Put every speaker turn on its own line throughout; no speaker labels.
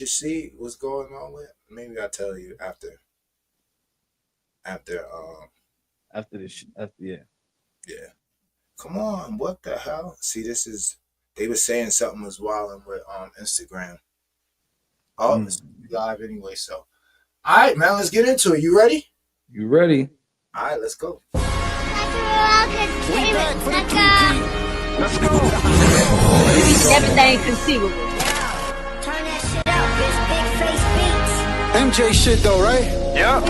you see what's going on with? Maybe I'll tell you after
After this, after yeah.
yeah. Come on, what the hell? See, this is they were saying something was wilding with Instagram. Oh,
Mm.
it's live anyway, so all right, man, let's get into it. You ready?
You ready?
All right, let's go.
Everything conceivable. Turn that shit up, bitch. Big face beats.
MJ shit though, right?
Yeah.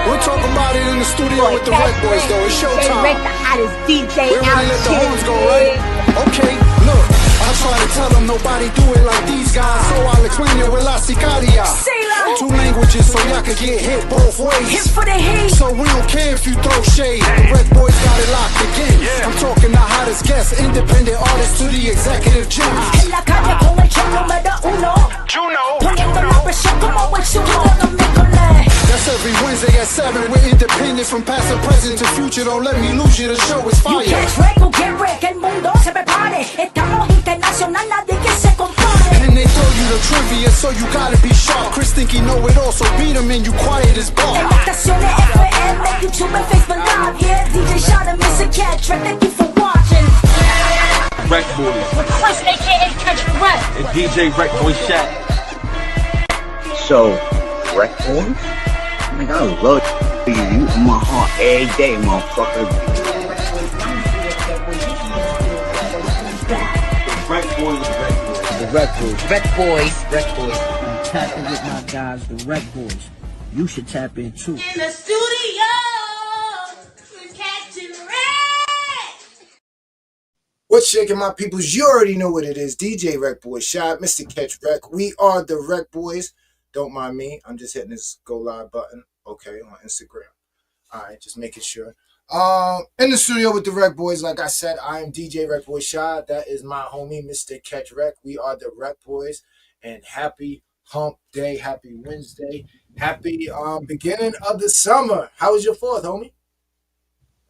We'll talk about it in the studio with the RecBoys though. It's showtime.
The hottest DJ
We already let the horns go, right? Okay, look. I try to tell them nobody do it like these guys, so I'll explain it with La Sicaria. 2 languages so y'all can get hit both ways.
Hit for the heat.
So we don't care if you throw shade. The RecBoys got it locked again. I'm talking the hottest guests, independent artists to the executive gems.
En la calle con el show número uno. Poniendo la presión como el sumo de los miércoles.
That's every Wednesday at 7. We're independent from past and present to future. Don't let me lose you, the show is fire.
You catch wreck or get wrecked, el mundo se prepare. Estamos internacional, nadie que se compare.
And they throw you the trivia, so you gotta be sharp. Chris think he know it all, so beat him and you quiet as ball.
En las estaciones FM, YouTube and Facebook Live. Yeah, DJ Shot and Mr. Catch, thank you for watching.
RecBoys.
Request AKA Catch the Wreck.
And DJ RecBoy Shot.
So, RecBoys? Nigga, I love you. You in my heart every day, motherfucker.
RecBoys.
The RecBoys.
RecBoys. I'm tapping with my guys, the RecBoys. You should tap in too.
In the studio, we're catching wreck.
What's shaking, my peoples? You already know what it is. DJ RecBoy Shot, Mr. Catch Rec. We are the RecBoys. Don't mind me. I'm just hitting this go live button. Okay, on Instagram. All right, just making sure. In the studio with the RecBoys, like I said, I am DJ RecBoy Shot. That is my homie, Mr. Catch Rec. We are the RecBoys, and happy hump day, happy Wednesday, happy beginning of the summer. How was your 4th,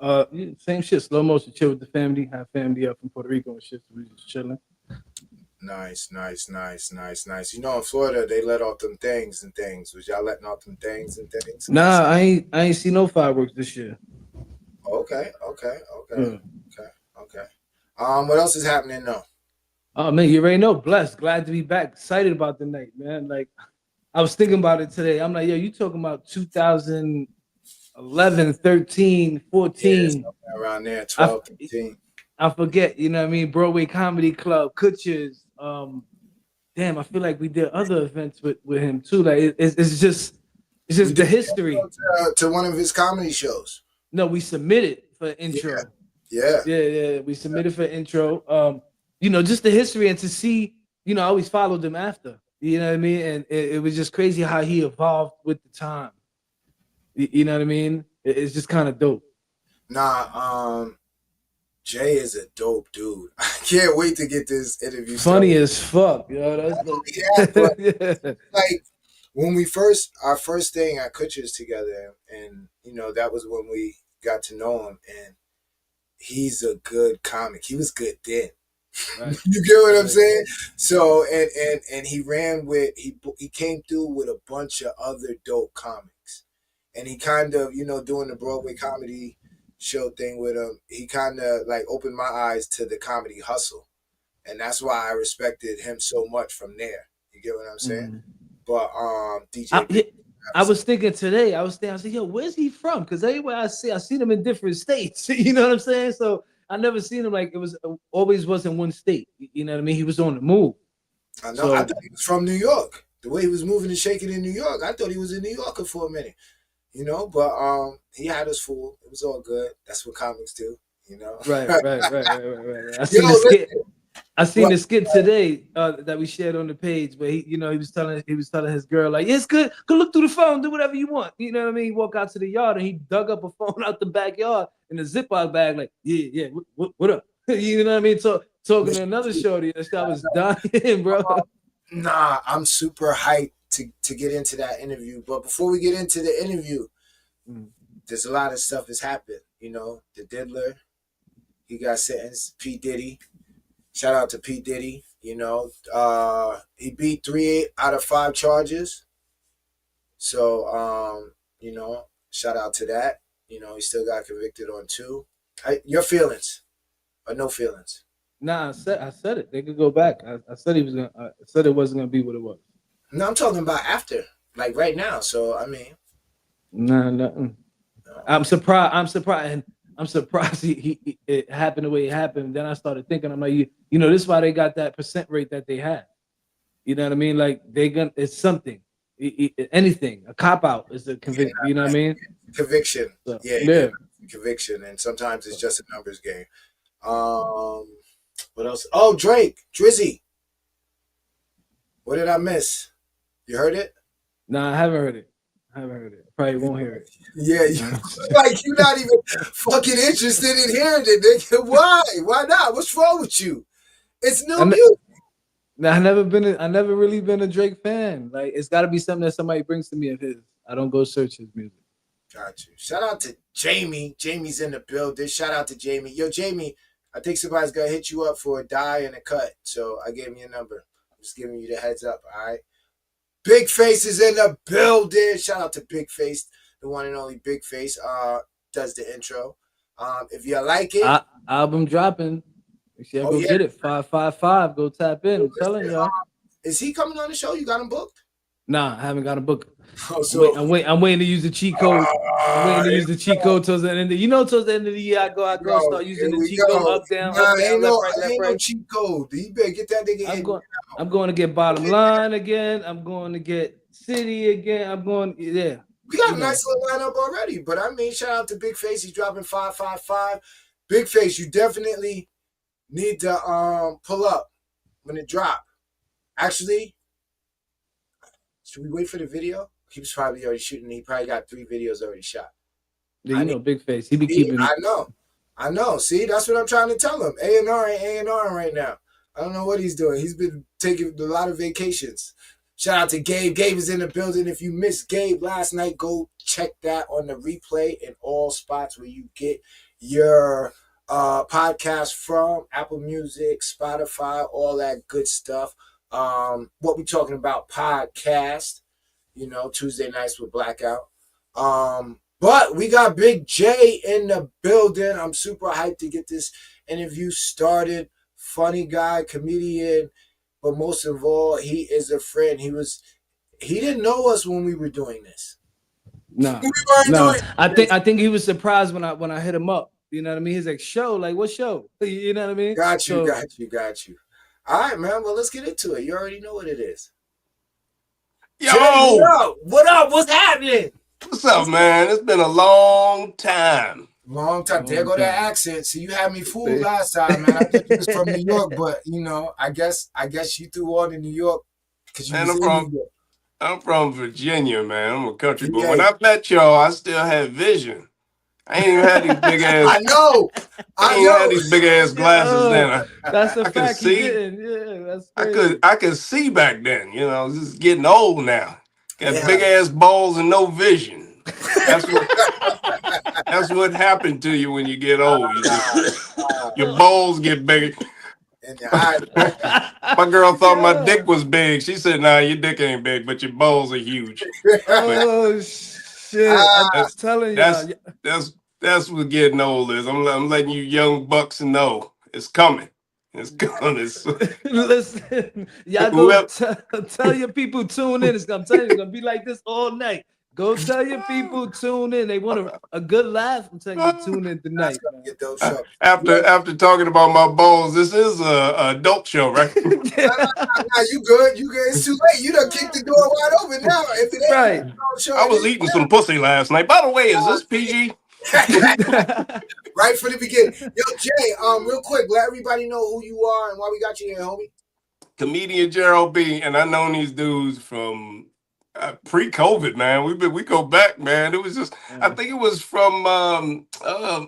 homie?
Same shit. Slow motion, chill with the family. Have family up in Puerto Rico and shit. So we just chilling.
Nice. You know, in Florida, they let off them things and things. Was y'all letting off them things and things?
Nah, I ain't see no fireworks this year.
Okay. What else is happening now?
Oh man, you already know. Blessed, glad to be back. Excited about the night, man. Like, I was thinking about it today. I'm like, yo, you talking about 2011, 13, 14.
Yeah, around there, 12, 13.
I forget, you know what I mean? Broadway Comedy Club, Kutchers. Damn, I feel like we did other events with him too. Like it's just the history.
To one of his comedy shows.
No, we submitted for intro.
Yeah.
We submitted for intro. You know, just the history, and to see, you know, I always followed him after. You know what I mean? And it was just crazy how he evolved with the time. You know what I mean? It's just kind of dope.
Nah, Jay is a dope dude. I can't wait to get this interview.
Funny as fuck, yo.
Like when our first thing at Kutchers together, and you know that was when we got to know him, and he's a good comic. He was good then. Right. You get what I'm saying? So and he ran with he came through with a bunch of other dope comics, and he kind of, you know, doing the Broadway comedy show thing with him, he kind of like opened my eyes to the comedy hustle, and that's why I respected him so much from there. You get what I'm saying? But DJ,
I was thinking today. I said, yo, where's he from? Because everywhere I see them in different states. You know what I'm saying? So I never seen him like it was always was in one state. You know what I mean? He was on the move.
I know. So, I thought he was from New York. The way he was moving and shaking in New York, I thought he was a New Yorker for a minute. You know, but he had us fooled. It was all good. That's what comics do, you know.
Right. I seen the skit today that we shared on the page where he was telling his girl, like, yeah, it's good. Go look through the phone, do whatever you want. You know what I mean? He walked out to the yard and he dug up a phone out the backyard in a Ziploc bag, like, yeah, what up? You know what I mean? Talking to another shorty, that guy was dying, bro.
Nah, I'm super hyped to get into that interview. But before we get into the interview, there's a lot of stuff that's happened. You know, the Diddler, he got sentenced. P. Diddy, shout out to P. Diddy. You know, he beat 3 out of 5 charges. So, you know, shout out to that. You know, he still got convicted on 2. Your feelings or no feelings?
Nah, I said it. They could go back. I said he was gonna. I said it wasn't gonna be what it was.
No, I'm talking about after, like right now. So, I mean,
Nah, nothing.
no.
I'm surprised. I'm surprised it happened the way it happened. Then I started thinking, I'm like, you know, this is why they got that percent rate that they have. You know what I mean? Like it's something, anything. A cop out is a conviction. You know what I mean?
Conviction.
So,
Yeah, conviction, and sometimes it's just a numbers game. What else? Oh, Drake, Drizzy. What did I miss? You heard it?
Nah, I haven't heard it. Probably won't hear it.
Yeah, like you're not even fucking interested in hearing it, nigga. Why? Why not? What's wrong with you? It's new music.
I never really been a Drake fan. Like it's got to be something that somebody brings to me of his. I don't go search his music.
Got you. Shout out to Jamie. Jamie's in the building. Shout out to Jamie. Yo, Jamie, I think somebody's gonna hit you up for a die and a cut. So I gave him your number. I'm just giving you the heads up. All right. Big Face is in the building. Shout out to Big Face, the one and only Big Face. Does the intro. If you like it,
album dropping. Go get it. 555. Go tap in. I'm telling y'all.
Is he coming on the show? You got him booked?
Nah, I haven't got a book.
Oh, so
I'm waiting to use the cheat code. I'm waiting to use the cheat code towards the end of the. You know, towards the end of the year, I go start using the cheat code up, down, left, right, left, right.
No cheat code. You better get that nigga.
I'm going to get Bottom Line again. I'm going to get City again. Yeah.
We got a nice little lineup already, but I mean, shout out to Big Face. He's dropping 555. Big Face, you definitely need to pull up when it drop. Actually, should we wait for the video? He was probably already shooting. He probably got 3 videos already shot.
Yeah, you know, Big Face. He be keeping.
I know. See, that's what I'm trying to tell him. A&R ain't A&R right now. I don't know what he's doing. He's been taking a lot of vacations. Shout out to Gabe. Gabe is in the building. If you missed Gabe last night, go check that on the replay in all spots where you get your podcast from. Apple Music, Spotify, all that good stuff. What we talking about podcast, you know, Tuesday nights with Blackout. But we got Big J in the building. I'm super hyped to get this interview started. Funny guy, comedian, but most of all, he is a friend. He didn't know us when we were doing this.
No. I think he was surprised when I hit him up. You know what I mean? He's like, show, like what show? You know what I mean?
Got you. All right, man. Well, let's get into it. You already know what it is.
Yo!
Jay, what up? What's happening?
What's up, man? It's been a long time.
There go that accent. See, you had me fooled last time, man. I thought you was from New York, but you know, I guess you threw on in New York because you was in New York.
I'm from Virginia, man. I'm a country boy. When I met y'all, I still had vision. I ain't even had these big ass.
I know.
Had these big ass glasses then.
That's a fact.
See.
Yeah, that's crazy.
I could see back then. You know, just getting old now. Got big ass balls and no vision. That's what happened to you when you get old. Your balls get bigger. My girl thought my dick was big. She said, "Nah, your dick ain't big, but your balls are huge."
Oh shit! I'm telling you,
that's what getting old is. I'm letting you young bucks know it's coming. It's coming.
Listen, y'all go tell your people tune in. I'm telling you, it's gonna be like this all night. Go tell your people tune in. They want a good laugh. I'm telling you, tune in tonight.
After talking about my balls, this is a adult show, right?
Nah, you good. It's too late. You done kicked the door wide open now. If it ain't
right.
Show,
I was eating some pussy last night. By the way, is this PG?
Right from the beginning. Yo, Jay, real quick, let everybody know who you are and why we got you here, homie.
Comedian Jerrold B, and I've known these dudes from pre-COVID, man. We go back, man. It was just I think it was from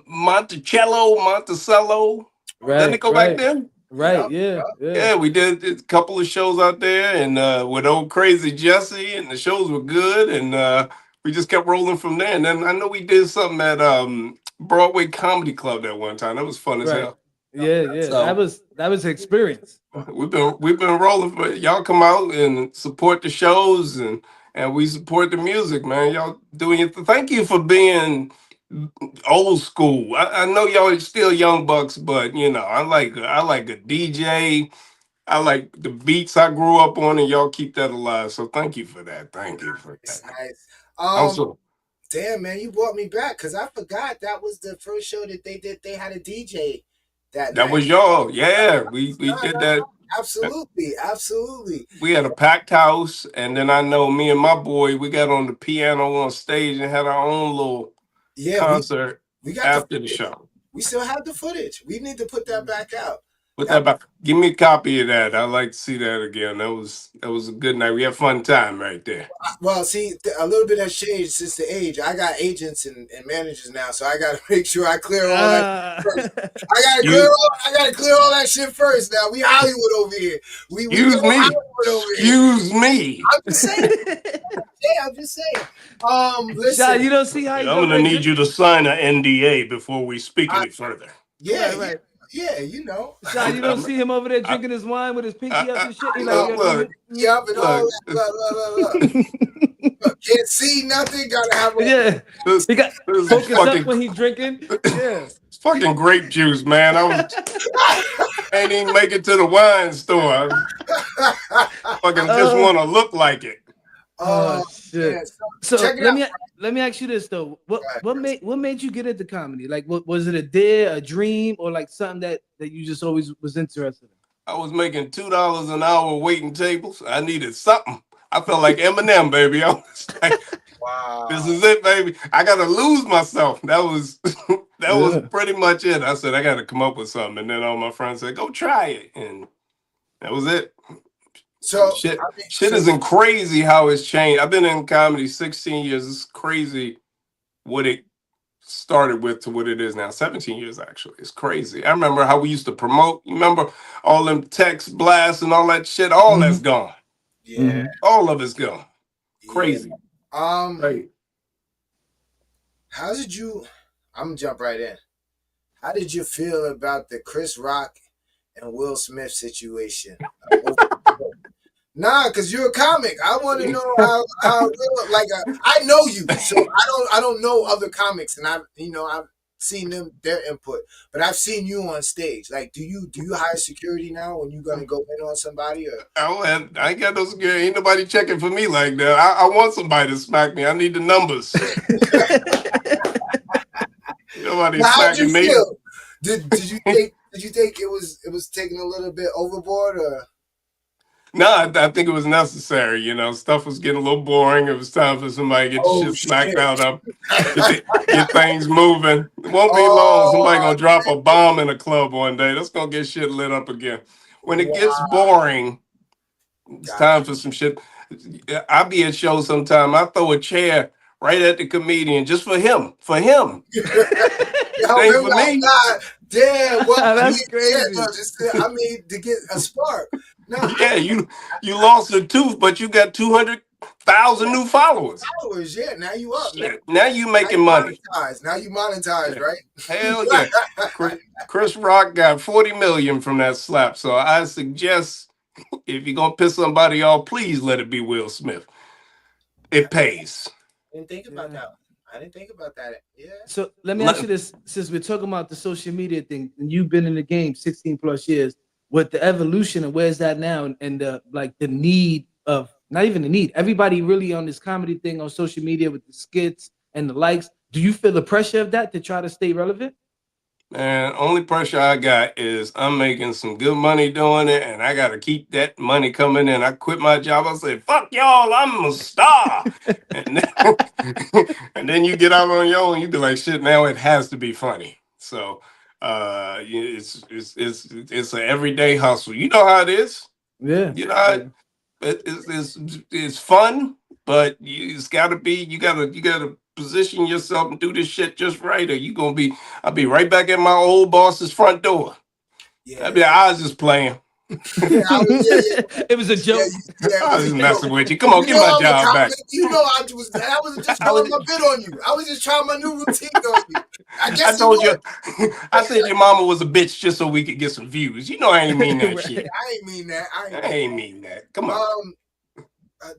Monticello.
Right.
Didn't it go back then?
Right, yeah.
We did a couple of shows out there and with old Crazy Jesse, and the shows were good, and we just kept rolling from there. And then I know we did something at Broadway Comedy Club that one time. That was fun as hell.
Yeah.
So
That was experience.
we've been rolling for y'all. Come out and support the shows and we support the music, man. Y'all doing it. Thank you for being old school. I know y'all are still young bucks, but you know I like a DJ. I like the beats I grew up on, and y'all keep that alive. So thank you for that. Thank you for
It's
that.
nice.
I'm so
Damn, man, you brought me back because I forgot that was the first show that they did. They had a DJ that
that
night.
was y'all. Yeah, we did that.
Absolutely.
We had a packed house, and then I know me and my boy, we got on the piano on stage and had our own little
Yeah,
concert
we got the
after the
footage.
show.
We still have the footage. We need to put that back out.
Put that back. Give me a copy of that. I'd like to see that again. That was a good night. We had fun time right there.
Well, see, a little bit has changed since the age. I got agents and managers now, so I got to make sure I clear all that first.
You
I gotta clear all that shit first. Now we Hollywood over here. We
excuse
go
me.
Hollywood over
Excuse me.
I'm just saying. I'm just saying. Listen.
Sean, you don't see how
I'm
he's
gonna
over
need you to sign an NDA before we speak any further.
Right.
Yeah, you know.
Sean, you don't see him over there drinking his wine with his pinky up and shit. He like,
look,
Yup, and all that. Look, can't see nothing. Gotta have a
he got
this
focus
fucking,
up when he's drinking. Yeah.
it's fucking grape juice, man. Ain't even make it to the wine store. I fucking just want to look like it.
Oh shit!
Yeah,
So
check it out.
let me ask you this though. What made you get into comedy? Like, what was it, a dare, a dream, or like something that you just always was interested in?
I was making $2 an hour waiting tables. I needed something. I felt like Eminem, baby. I was like,
wow,
this is it, baby. I gotta lose myself. That was was pretty much it. I said I gotta come up with something, and then all my friends said, "Go try it," and that was it.
So
shit isn't crazy how it's changed. I've been in comedy 16 years. It's crazy what it started with to what it is now. 17 years actually. It's crazy. I remember how we used to promote. You remember all them text blasts and all that shit? All that's gone.
Yeah.
All of it's gone. Crazy.
Yeah.
Right.
How did you? I'm gonna jump right in. How did you feel about the Chris Rock and Will Smith situation? Nah, because you're a comic. I want to know how real. Like I know you, so I don't know other comics, and I've seen their input, but I've seen you on stage. Like, do you hire security now when you're gonna go in on somebody? Or
I ain't got no security. Ain't nobody checking for me like that. I want somebody to smack me. I need the numbers. Nobody's smacking me.
Feel? Did you think it was taking a little bit overboard or?
No, I think it was necessary. You know, stuff was getting a little boring. It was time for somebody to get shit smacked out up, get things moving. It won't be long. Somebody gonna drop a bomb in a club one day. That's gonna get shit lit up again. When it gets boring, it's time for some shit. I be at shows sometime. I throw a chair right at the comedian just for him. For him. Ain't for me.
Damn, well,
that's crazy.
I mean, to get a spark. No,
yeah, you lost a tooth, but you got 200,000 new followers.
Yeah, now you up.
Now you making money.
Now you monetize, right?
Hell yeah. Chris Rock got 40 million from that slap. So I suggest if you're gonna piss somebody off, please let it be Will Smith. It pays.
I didn't think about that. I didn't think about that. Yeah.
So let me ask you this: since we're talking about the social media thing, and you've been in the game 16 plus years, with the evolution of where's that now, and the need of, not even the need, everybody really on this comedy thing on social media with the skits and the likes. Do you feel the pressure of that to try to stay relevant?
Man, only pressure I got is I'm making some good money doing it, and I got to keep that money coming in. I quit my job. I said, fuck y'all, I'm a star. and then you get out on your own, you be like, shit, now it has to be funny. So it's an everyday hustle. You know how it is.
Yeah.
You know, it's fun, but you gotta position yourself and do this shit just right, or I'll be right back at my old boss's front door. Yeah. I was just playing.
Yeah,
It was a joke.
I was messing with you. Come on, get my job back.
You know, I was just throwing my bit on you. I was just trying my new routine on you. I guess
I told you. I said your mama was a bitch just so we could get some views. You know I ain't mean that shit.
I ain't mean that.
I ain't mean that. Come on.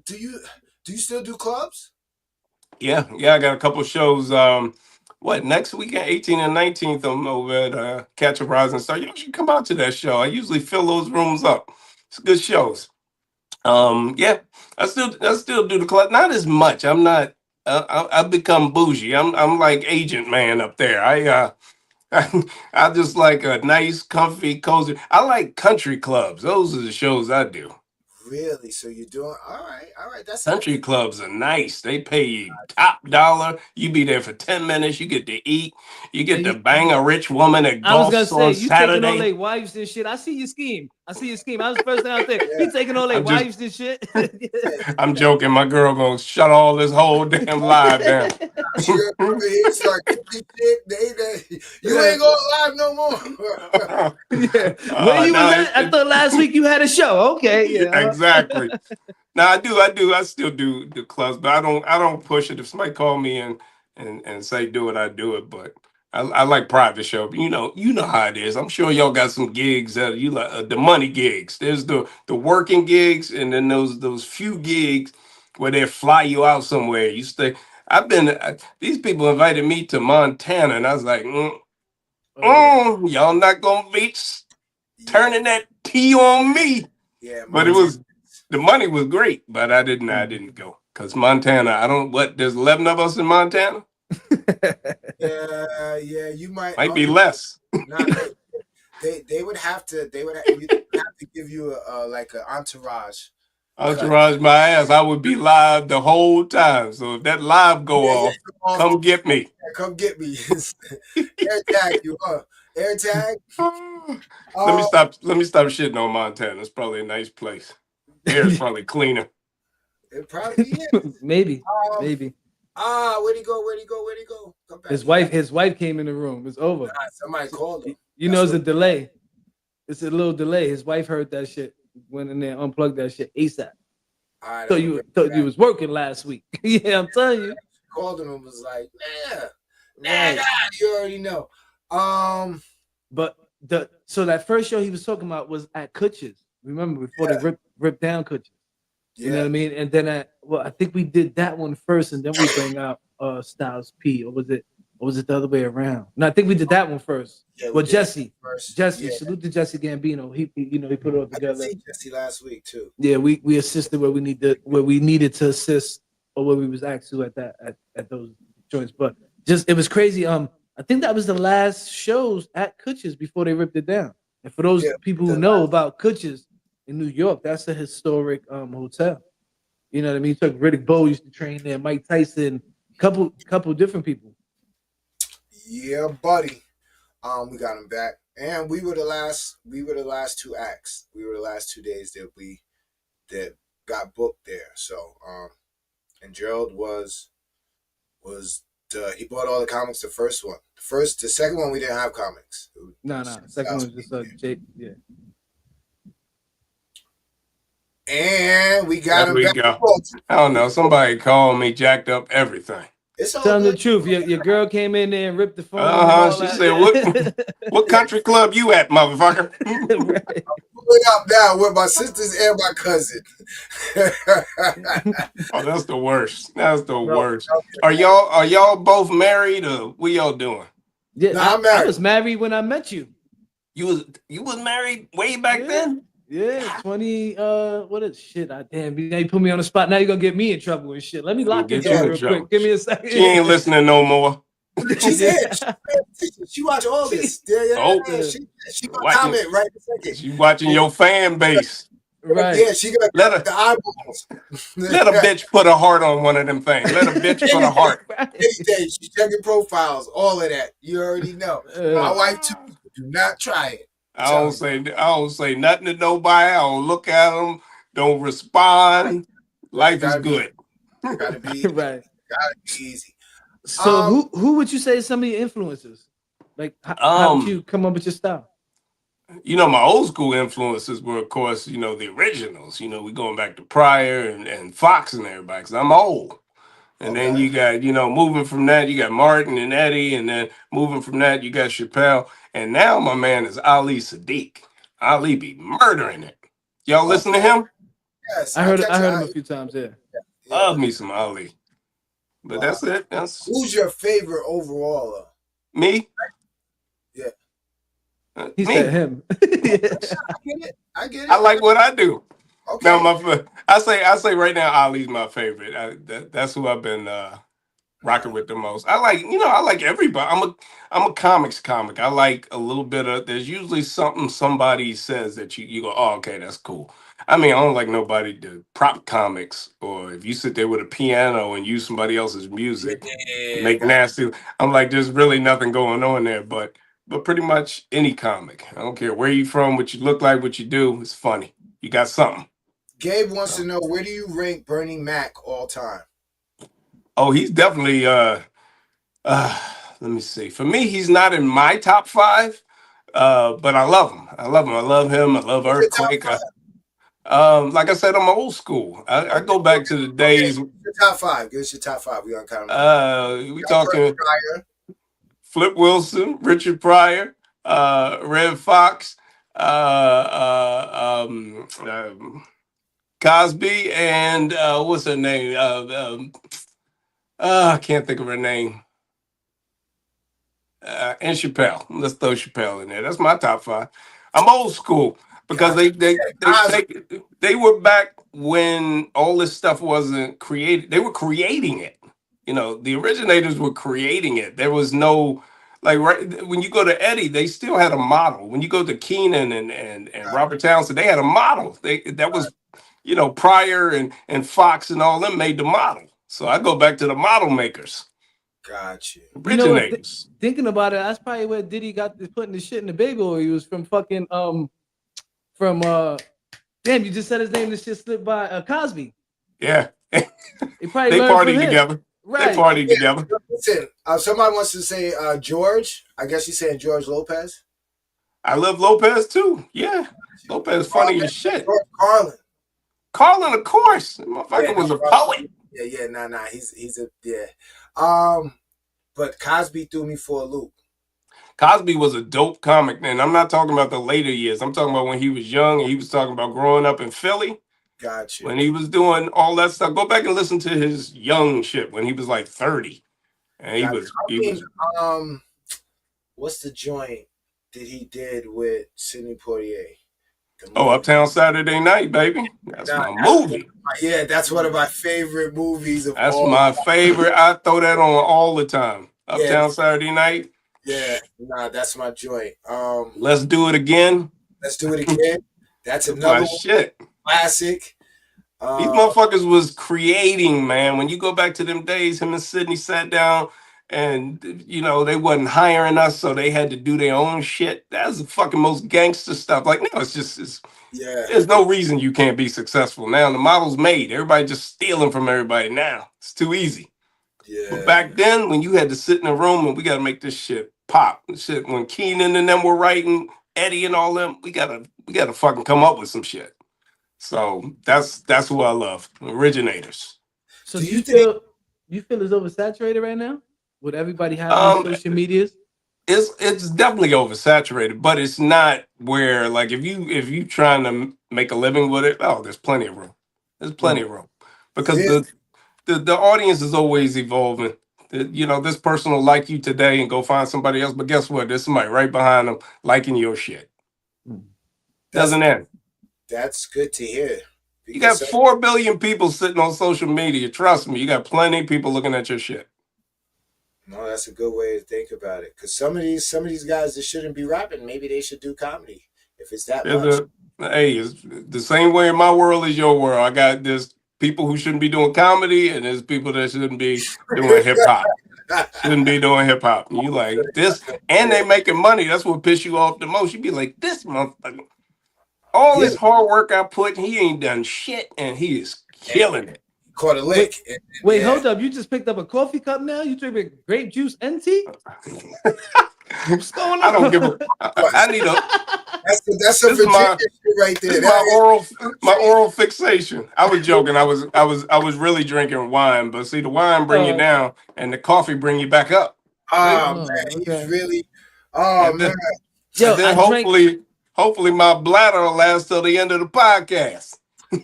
Do you still do clubs?
Yeah. I got a couple shows. Next weekend, 18th and 19th, I'm over at Catch a Rising Star. You should come out to that show. I usually fill those rooms up. It's good shows. Yeah, I still do the club. Not as much. I'm not. I've become bougie. I'm like agent man up there. I just like a nice, comfy, cozy. I like country clubs. Those are the shows I do.
Really? So you're doing all right. That's
country clubs are nice. They pay you top dollar. You be there for 10 minutes. You get to eat. You get to bang a rich woman at golf on Saturday.
You taking all their wives and shit. I see your scheme. I was the first thing out there. You taking all their wives and shit.
I'm joking. My girl gonna shut all this whole damn live down.
You ain't going live no more.
Where you was at? I thought last week you had a show. Okay, yeah.
Exactly. Now I do. I still do the clubs, but I don't push it. If somebody call me and say do it, I do it. But I like private show. You know how it is. I'm sure y'all got some gigs that you like, the money gigs. There's the working gigs, and then those few gigs where they fly you out somewhere. You stay. These people invited me to Montana, and I was like, y'all not gonna be turning that tea on me.
Yeah,
but the money was great, but I didn't go because Montana. There's 11 of us in Montana.
Yeah, you might
be less.
They would have to give you like an entourage.
Entourage my ass. I would be live the whole time. So if that live go off, come get me.
Yeah, come get me. Air tag you, huh? Air tag.
Let me stop shitting on Montana. It's probably a nice place. Air is probably cleaner.
It probably is.
Maybe.
Where'd he go? Come back.
His wife came in the room. It's over.
Nah, somebody called him.
It's a delay. It's a little delay. His wife heard that shit, went in there, unplugged that shit ASAP. So you thought you was working last week. Yeah, I'm telling you.
Called him and was like, nah, you already know.
But so that first show he was talking about was at Kutcher's. Remember before they ripped down Kutcher's. You know what I mean? And then I think we did that one first, and then we bring out Styles P, or was it the other way around? No, I think we did that one first. Yeah, well, Jesse, salute to Jesse Gambino. He put it all together.
I did see Jesse last week too.
Yeah, we assisted where we needed to assist, or where we was asked to at those joints. But it was crazy. I think that was the last shows at Kutcher's before they ripped it down. And for those people who know about Kutcher's in New York, that's a historic hotel. You know what I mean? Took Riddick Bowe used to train there, Mike Tyson, couple different people.
Yeah, buddy. We got him back, and we were the last two acts. We were the last 2 days that got booked there. So, and Jerrold was he bought all the comics. The first one, the second one we didn't have comics.
No. The second one was just Jake. Yeah.
And we got him back.
I don't know. Somebody called me, jacked up everything.
Tell them the truth. Your girl came in there and ripped the phone.
She said, "What country club you at, motherfucker?"
Right. I'm pulling up now with my sisters and my cousin.
Oh, that's the worst. That's the worst. Are y'all both married, or what y'all doing?
Yeah, I'm married. I was married when I met you.
You was married way back then?
Yeah, 20. What is shit? Damn, now you put me on the spot. Now you're gonna get me in trouble and shit. Let me lock this in real quick. Give me a second.
She ain't listening no more.
She said she watch all this. She gonna comment right in a second.
She watching your fan base.
Right.
Yeah, she gonna let the eyeballs.
Let a bitch put a heart on one of them things. Let a bitch put a heart.
She's checking profiles, all of that. You already know. My wife too. Do not try it.
I don't say nothing to nobody. I don't look at them. Don't respond. Life is good.
Gotta be
right.
Gotta be easy.
So who would you say is some of your influences? Like how did you come up with your style?
You know, my old school influences were, of course, you know, the originals. You know, we going back to Pryor and Fox and everybody, because I'm old. And then you got, you know, moving from that, you got Martin and Eddie, and then moving from that, you got Chappelle. And now my man is Ali Sadiq. Ali be murdering it. Y'all listen to him?
Yes,
I heard him a few times. Yeah.
Love me some Ali. But that's it.
Who's your favorite overall?
Me?
Yeah.
He said him.
I get it.
I like what I do.
Okay.
Now I say right now Ali's my favorite. That's who I've been rocking with the most. I like everybody. I'm a comic. I like a little bit of. There's usually something somebody says that you go, oh, okay, that's cool. I mean, I don't like nobody to prop comics, or if you sit there with a piano and use somebody else's music, make nasty. I'm like, there's really nothing going on there. But pretty much any comic. I don't care where you from, what you look like, what you do. It's funny. You got something.
Gabe wants to know, where do you rank Bernie Mac all time?
Oh, he's definitely let me see. For me, he's not in my top 5. But I love him. I love him. I love Earthquake. Like I said, I'm old school. I go back to the days.
Your top 5. Give us your top 5. We gonna count them.
We talking Flip Wilson, Richard Pryor, Red Fox, Cosby, and what's her name? I can't think of her name. And Chappelle. Let's throw Chappelle in there. That's my top 5. I'm old school because they were back when all this stuff wasn't created. They were creating it. You know, the originators were creating it. There was no, like, right when you go to Eddie, they still had a model. When you go to Keenan and Robert Townsend, they had a model. That was, you know, Pryor and Fox and all them made the model. So I go back to the model makers.
Got you.
Originators. You know, thinking about it, that's probably where Diddy got putting the shit in the baby oil. He was from fucking damn, you just said his name. This shit slipped by Cosby.
Yeah.
They
partied together.
Right.
They partied together.
Listen, somebody wants to say George. I guess you're saying George Lopez.
I love Lopez too. Yeah. Lopez funny as shit.
Carlin.
Carlin, of course. The motherfucker was a poet.
Yeah, nah. He's a but Cosby threw me for a loop.
Cosby was a dope comic, man. I'm not talking about the later years. I'm talking about when he was young and he was talking about growing up in Philly.
Gotcha.
When he was doing all that stuff. Go back and listen to his young shit when he was like 30. And he was
what's the joint that he did with Sidney Poitier?
Uptown Saturday Night, baby. That's my movie.
Yeah, that's one of my favorite movies of
That's my favorite. I throw that on all the time. Uptown Saturday Night.
Yeah, that's my joint.
Let's Do It Again.
Let's Do It Again. That's another
shit.
Classic.
These motherfuckers was creating, man. When you go back to them days, him and Sidney sat down and, you know, they wasn't hiring us, so they had to do their own shit. That's the fucking most gangster stuff. Like, no, there's no reason you can't be successful now. The model's made. Everybody just stealing from everybody now. It's too easy. Yeah. But back then, when you had to sit in a room and we got to make this shit pop. Shit, when Keenan and them were writing, Eddie and all them, we gotta fucking come up with some shit. So that's who I love. Originators.
So do you feel it's oversaturated right now? With everybody having social medias?
It's definitely oversaturated, but it's not where, like, if you trying to make a living with it, there's plenty of room. There's plenty of room. Because the audience is always evolving. You know, this person will like you today and go find somebody else, but guess what? There's somebody right behind them liking your shit. Doesn't end.
That's good to hear.
You got 4 billion people sitting on social media. Trust me, you got plenty of people looking at your shit.
No, that's a good way to think about it. Because some of these guys that shouldn't be rapping, maybe they should do comedy if it's that much.
It's the same way in my world is your world. I got this people who shouldn't be doing comedy, and there's people that shouldn't be doing hip hop. Shouldn't be doing hip hop. You like this, and they making money. That's what piss you off the most. You be like, this motherfucker. All this hard work I put, he ain't done shit, and he is killing it.
Caught a lick.
Wait, hold up. You just picked up a coffee cup now? You drinking grape juice and tea? What's going on?
I don't give a...
That's a Virginia shit right there.
This is my oral fixation. I was joking. I was really drinking wine, but see, the wine bring you down, and the coffee bring you back up.
Oh man, he's really. Oh
and
man.
Then, hopefully my bladder will last till the end of the podcast.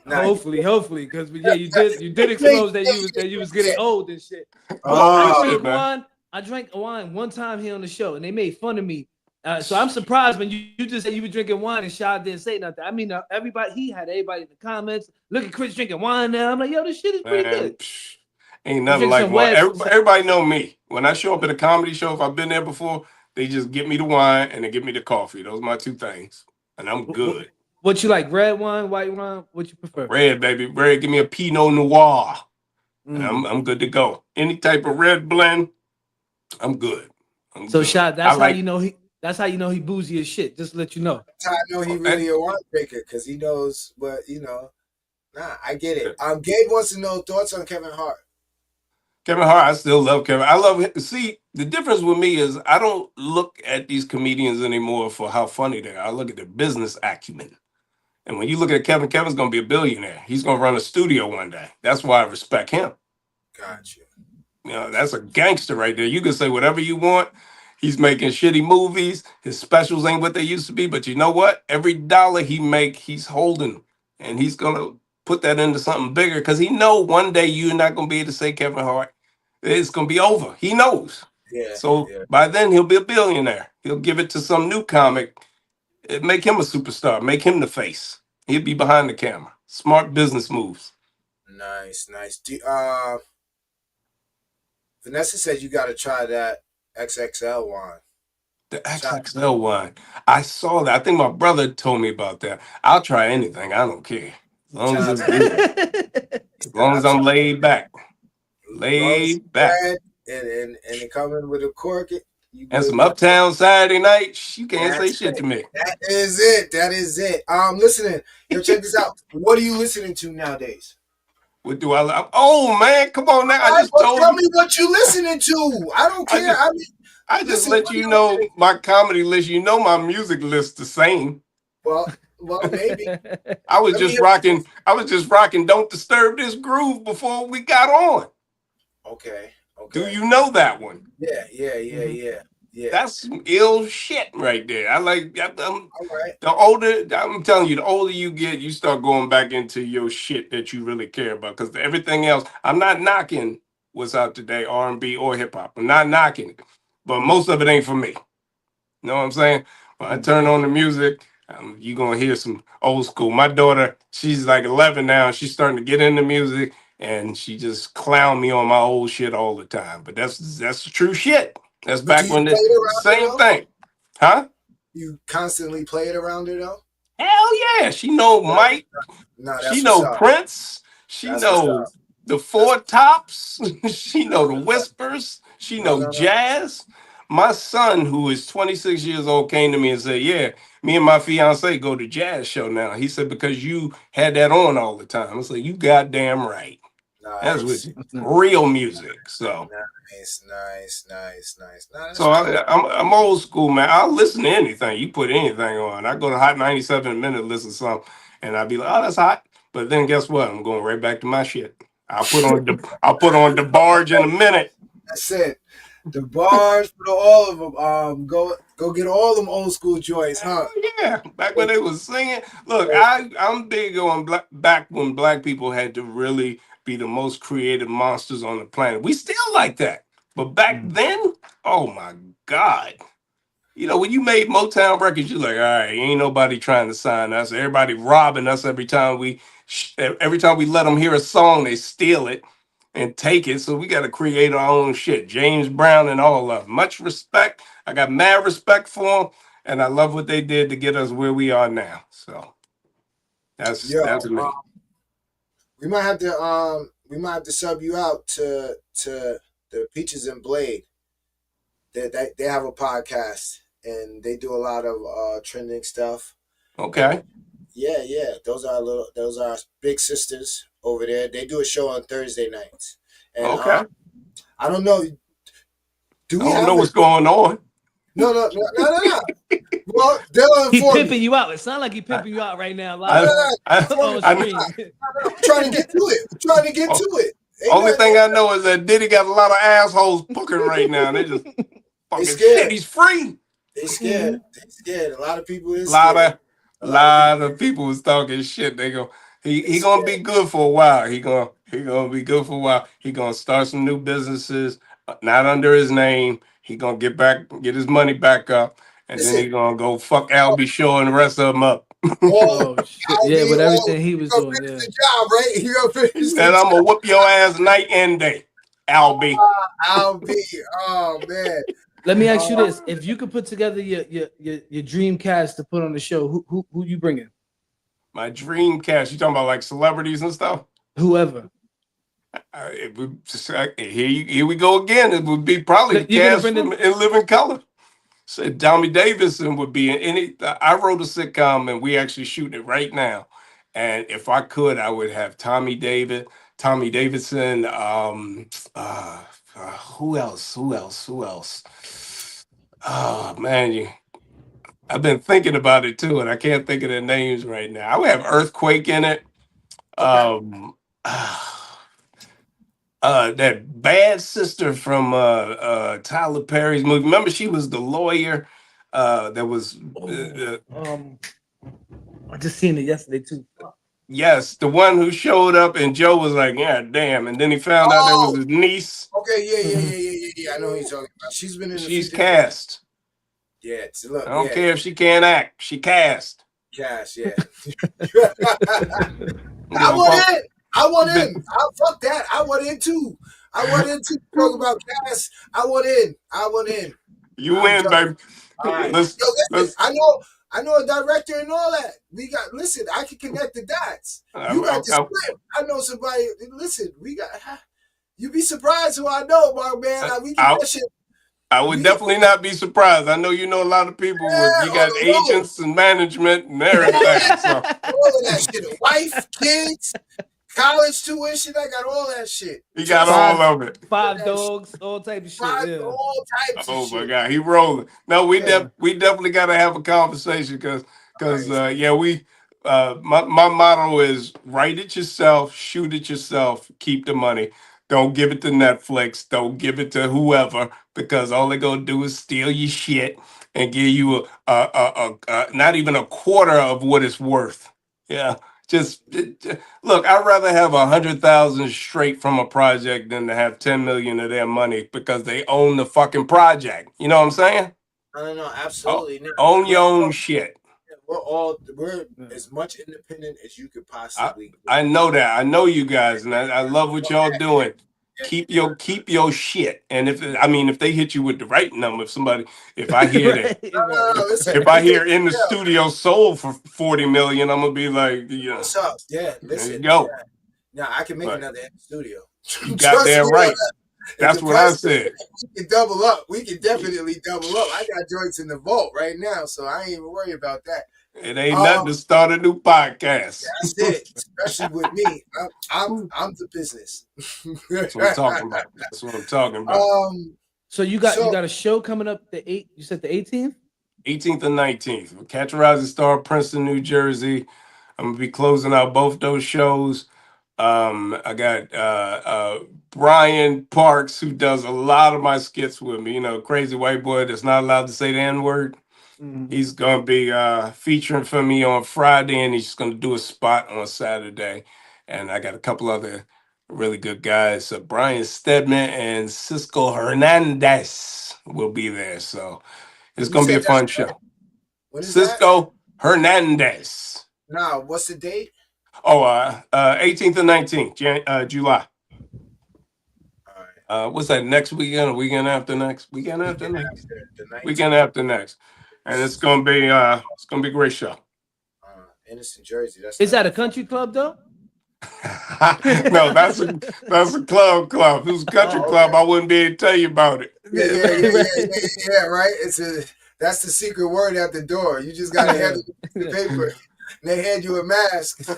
Hopefully, because you did expose that you was getting old and shit. I drank wine one time here on the show, and they made fun of me. So I'm surprised when you just said you were drinking wine and Shad didn't say nothing. I mean, everybody in the comments. Look at Chris drinking wine now. I'm like, yo, this shit is pretty good.
Ain't nothing like wine. Everybody know me. When I show up at a comedy show, if I've been there before, they just get me the wine and they get me the coffee. Those are my two things, and I'm good.
What you like, red wine, white wine? What you prefer?
Red, baby. Red, give me a Pinot Noir. I'm good to go. Any type of red blend, I'm good.
So, Shad, that's how you know he boozy as shit. Just to let you know.
That's how I know he really a wine drinker, because he knows what, Nah, I get it. Gabe wants to know thoughts on Kevin Hart.
Kevin Hart, I still love Kevin. I love him. See, the difference with me is I don't look at these comedians anymore for how funny they are. I look at their business acumen. And when you look at Kevin, Kevin's going to be a billionaire. He's going to run a studio one day. That's why I respect him.
Gotcha.
That's a gangster right there. You can say whatever you want. He's making shitty movies. His specials ain't what they used to be. But you know what? Every dollar he make, he's holding. And he's going to put that into something bigger because he know one day you're not going to be able to say Kevin Hart. It's going to be over. He knows.
Yeah.
So by then, he'll be a billionaire. He'll give it to some new comic. Make him a superstar. Make him the face. He'll be behind the camera. Smart business moves.
Nice. Vanessa said you got to try that XXL wine.
The XXL wine. I saw that. I think my brother told me about that. I'll try anything. I don't care. As long as it's good. As long as I'm laid back. Laid back.
And it coming with a cork.
And some Uptown Saturday night. You can't say shit to me.
That is it. Listening. Yo, check this out. What are you listening to nowadays?
What do I love? Oh man, come on now. I just told
tell me what you listening to. I don't care.
I just let you know my comedy list. You know my music list the same.
Well, maybe.
I was just rocking Don't Disturb This Groove before we got on.
Okay.
Do you know that one?
Yeah.
That's some ill shit right there. I like that.
All right.
I'm telling you, the older you get, you start going back into your shit that you really care about. Because everything else, I'm not knocking what's out today, R&B or hip hop. I'm not knocking it, but most of it ain't for me. You know what I'm saying? When I turn on the music, you're gonna hear some old school. My daughter, she's like 11 now. She's starting to get into music, and she just clown me on my old shit all the time. But that's the true shit. That's back when the same thing. Huh?
You constantly play it around her though?
Hell yeah. She know Mike. She know Prince. She know the Four Tops. She know the Whispers. She know jazz. My son, who is 26 years old, came to me and said, yeah, me and my fiance go to jazz show now. He said, because you had that on all the time. I said, you goddamn right. That's with real music. So
nice.
So I'm old school, man. I'll listen to anything. You put anything on. I go to Hot 97 a minute, listen to something, and I'll be like, oh, that's hot. But then guess what? I'm going right back to my shit. I'll put on the barge in a minute.
That's it. The bars for all of them. Go get all them old school joints, huh?
Yeah, back when they was singing. Look, I'm big on back when black people had to really be the most creative monsters on the planet. We still like that, but back then, oh my God! When you made Motown records, you're like, all right, ain't nobody trying to sign us. Everybody robbing us every time we let them hear a song, they steal it and take it. So we got to create our own shit. James Brown and all of them. Much respect. I got mad respect for them, and I love what they did to get us where we are now. So that's me.
We might have to sub you out to the Peaches and Blade. They have a podcast and they do a lot of trending stuff.
Okay.
Yeah. Those are big sisters over there. They do a show on Thursday nights. And,
okay.
I don't know.
I don't know what's going on.
No. Well, they'll
He
inform
pimping
me.
you out. It sounds like he pimping you out right now
No,
live on
I
stream.
I'm trying to get to it. I'm trying to get to it.
Only thing I know is that Diddy got a lot of assholes pucking right now. They just fucking
scared.
shit. He's free.
They scared. They scared. A lot of people is
Lot
scared.
of people was talking shit. They go, he gonna be good for a while. He gonna be good for a while. He gonna start some new businesses, not under his name. He gonna get his money back up, and then he gonna go fuck Albie Shaw and the rest of them up.
Oh shit! Yeah, with everything he was doing,
yeah. The job, right? He gonna finish
and I'm gonna whoop your ass night and day, Albie.
Albie. Oh man.
Let me ask you this: if you could put together your dream cast to put on the show, who you bringing?
My dream cast. You talking about like celebrities and stuff?
Whoever.
It would just, here we go again. It would be probably the cast from In Living Color. So Tommy Davidson would be in any. I wrote a sitcom and we actually shooting it right now. And if I could, I would have Tommy Davidson. Who else? Oh man, I've been thinking about it too, and I can't think of their names right now. I would have Earthquake in it. Okay. That bad sister from Tyler Perry's movie. Remember, she was the lawyer. That was.
I just seen it yesterday too.
Yes, the one who showed up and Joe was like, "Yeah, damn," and then he found out that was his niece.
Okay, yeah. I know who you're talking about. She's been in.
She's cast.
Yeah, look.
I don't care if she can't act. She cast.
Cast, yeah. I want in. Fuck that. I want in too. Talk about cast. I want in.
You win, baby.
All right. Listen. I know a director and all that. Listen, I can connect the dots. You got the script. I know somebody. Listen, you'd be surprised who I know, my man. We get that shit.
I would definitely not be surprised. I know you know a lot of people. You got agents and management and everything. So.
All of that shit. A wife, kids, college tuition. I got all that shit.
He got all of it.
5 dogs, all type of shit.
All types of shit.
Oh my God, he rolling. No, we definitely got to have a conversation because my motto is write it yourself, shoot it yourself, keep the money. Don't give it to Netflix. Don't give it to whoever because all they're gonna do is steal your shit and give you a not even a quarter of what it's worth. Yeah, look. I'd rather have 100,000 straight from a project than to have 10 million of their money because they own the fucking project. You know what I'm saying?
No, absolutely.
Own your own shit.
We're as much independent as you could possibly.
I know that. I know you guys, and I love what y'all doing. Keep your shit. And if they hit you with the right number, if I hear that, if I hear in the studio sold for 40 million, I'm gonna be like, yeah.
What's up? Yeah, listen.
There you go.
Yeah. Now I can make another in the studio.
You got that right. That's what I said.
We can double up. We can definitely double up. I got joints in the vault right now, so I ain't even worried about that.
It ain't nothing to start a new podcast.
That's it, especially with me. I'm the business.
That's what I'm talking about.
So you got a show coming up you said the 18th?
18th and 19th. Catch a Rising Star, Princeton, New Jersey. I'm gonna be closing out both those shows. I got Brian Parks, who does a lot of my skits with me. You know, crazy white boy that's not allowed to say the N-word. Mm-hmm. He's going to be featuring for me on Friday, and he's going to do a spot on Saturday. And I got a couple other really good guys. Brian Stedman and Cisco Hernandez will be there. So it's going to be a fun show. Cisco Hernandez.
Now, what's the date?
18th and 19th, July. All right. What's that, next weekend or weekend after next? Weekend after next? Weekend after next. And it's gonna be a great show.
Innocent Jersey.
Is that a country club though?
No, that's a club. If it was a country club, I wouldn't be able to tell you about it.
Yeah, right. That's the secret word at the door. You just gotta handle the paper. They hand you a mask.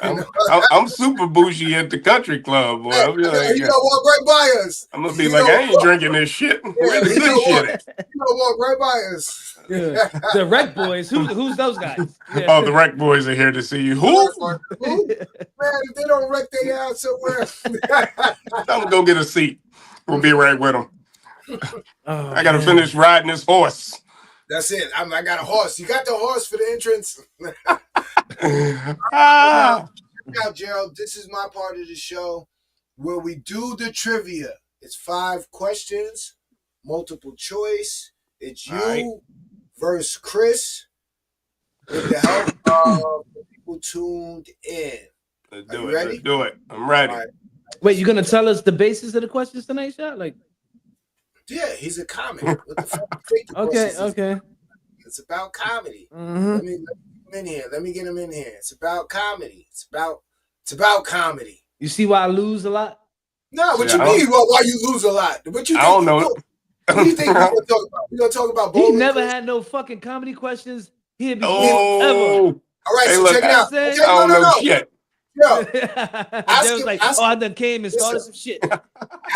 I'm super bougie at the country club, boy. I'll be like,
you don't walk right by us.
I'm gonna be like, I ain't drinking this shit. Where the good shit at?
You don't walk right by us.
Yeah. The RecBoys. Who's those guys? Yeah.
Oh, the RecBoys are here to see you. Who?
Man, if they don't wreck their ass somewhere.
I'm gonna go get a seat. We'll be right with them.
Oh,
I gotta finish riding this horse.
That's it. I got a horse. You got the horse for the entrance.
Ah.
Now, Jerrold, this is my part of the show where we do the trivia. It's 5 questions, multiple choice. It's you versus Chris with the help of the people tuned in.
Let's do it. Ready? Let's do it. I'm ready.
Right.
Wait, you gonna tell us the basis of the questions tonight, Shot? Like,
yeah, he's a comic. What the fuck?
Okay.
It's about comedy.
Mm-hmm.
Let me get him in here. It's about comedy. It's about comedy.
You see why I lose a lot?
No, what you mean? Why you lose a lot? What you think?
I don't know.
What do you think we're gonna talk about? We're gonna talk about bowling.
He never had no fucking comedy questions. He'd be ever.
All right,
hey,
so
look,
check it out.
I don't know shit.
Yo,
I done came and started some shit.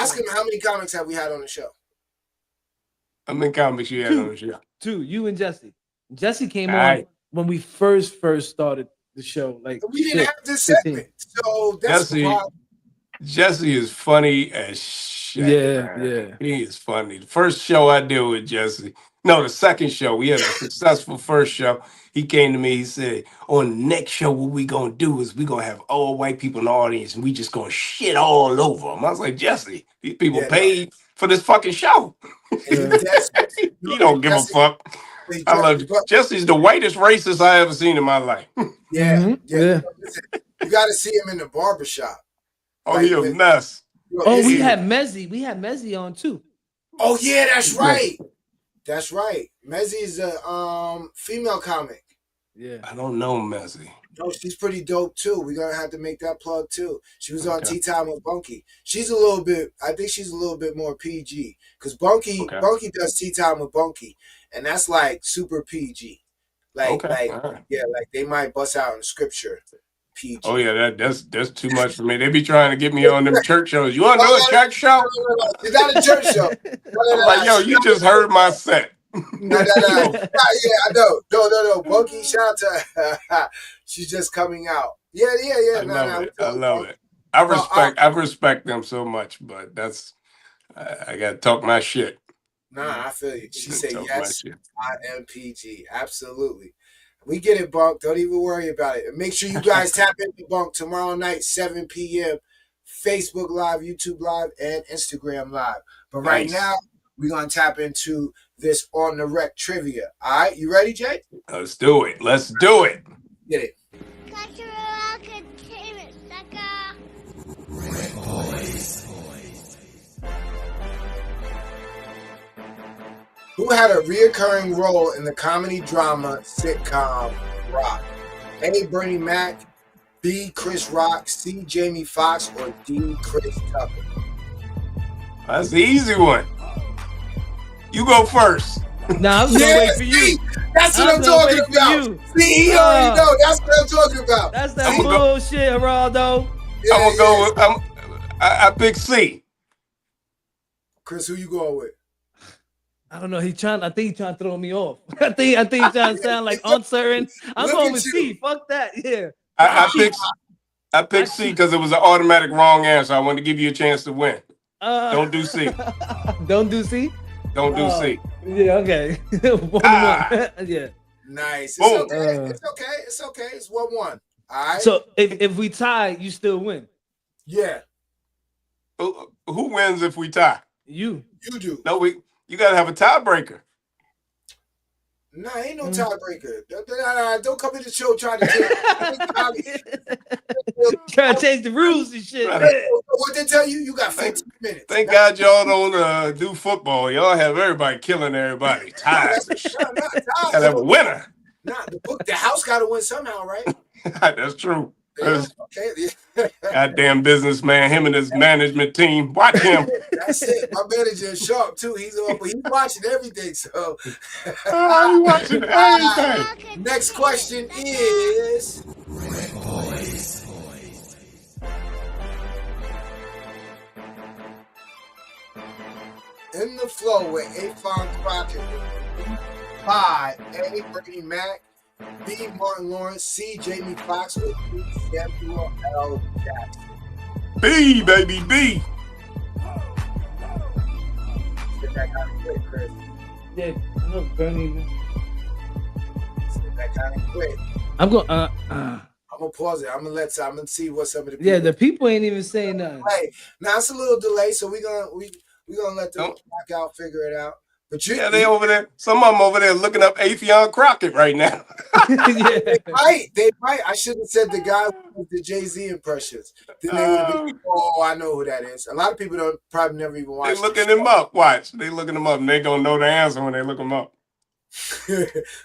Ask him how many comics have we had on the show?
How many comics you had on the show?
2, you and Jesse. Jesse came on when we first started the show. Like,
we didn't have this segment, so that's why.
Jesse is funny as shit.
Yeah.
He is funny. The first show I did with Jesse, no, the second show, we had a successful first show. He came to me, he said, on the next show, what we gonna do is we gonna have all white people in the audience and we just gonna shit all over them. I was like, Jesse, these people paid for this fucking show. He don't give a fuck. I love you. Jesse's the whitest racist I ever seen in my life.
Yeah. You got to see him in the barbershop.
Oh, he a mess.
We had Mezzy. We had Mezzy on too.
Oh yeah, that's right. That's right. Mezzy is a female comic.
Yeah.
I don't know Mezzy.
No, she's pretty dope too. We're gonna have to make that plug too. She was on Tea Time with Bunky. She's a little bit. I think she's a little bit more PG because Bunky does Tea Time with Bunky, and that's like super PG. Like they might bust out in scripture. PG.
Oh yeah, that's too much for me. They be trying to get me on them church shows. You want to know a church show?
It's not a church show.
I'm like, yo, you just heard my set.
No. Yeah, I know. No. Bunky, shout out to her. She's just coming out. Yeah.
I love it. I respect them so much, but I gotta talk my shit.
Nah, I feel you. She said yes. I am PG. Absolutely. We get it, Bunk. Don't even worry about it. And make sure you guys tap into Bunk tomorrow night, 7 p.m. Facebook Live, YouTube Live, and Instagram Live. But right now, we're going to tap into this On the Rec trivia. All right? You ready, Jay?
Let's do it.
Get it. Who had a reoccurring role in the comedy drama sitcom Rock? A. Bernie Mac, B. Chris Rock, C. Jamie Foxx, or D. Chris Tucker?
That's the easy one. You go first.
Nah, I was gonna wait for you.
That's what I'm talking about. See, he already know. That's what I'm talking about.
That's that bullshit, Geraldo.
I'm gonna go with I pick C.
Chris, who you going with?
I don't know. I think he's trying to throw me off. I think he's trying to sound like uncertain. I'm going with C. Fuck that. Yeah.
I picked C because it was an automatic wrong answer. I wanted to give you a chance to win. Don't do C.
Don't do C?
Don't do C.
Yeah, okay. 1-1. Yeah.
Nice. It's okay. It's 1-1. All right.
So if we tie, you still win.
Yeah.
Who wins if we tie?
You.
You do.
No, you gotta have a tiebreaker.
Nah, ain't no tiebreaker. Don't come in the show trying to
change the rules and shit.
What they tell you? You got 15 minutes.
Thank God y'all don't do football. Y'all have everybody killing everybody. Ties. Gotta have a winner.
Nah, the house gotta win somehow, right?
That's true.
Yeah,
Goddamn businessman, him and his management team. Watch him.
That's it. My manager is sharp too. He's watching everything. So
he's watching everything.
Next question is: In the Flow with Afon Crockett by A. Bernie Mac, B. Martin Lawrence, C. Jamie Foxx, with D. Samuel L. Jackson.
B, baby, B.
Get that kind of quick, Chris.
Yeah, I know Bernie.
Get that kind of quick.
I'm going.
I'm gonna pause it. I'm gonna see what some of the people.
Yeah, the people ain't even saying nothing.
Hey, now it's a little delay, so we're gonna let them knock out, figure it out. But
they over there. Some of them over there looking up Afon Crockett right now.
Yeah.
They might. I should have said the guy with the Jay-Z impressions. Then they would have been, oh, I know who that is. A lot of people don't probably never even watch.
They looking him up. Watch. They looking him up, and they gonna know the answer when they look him up.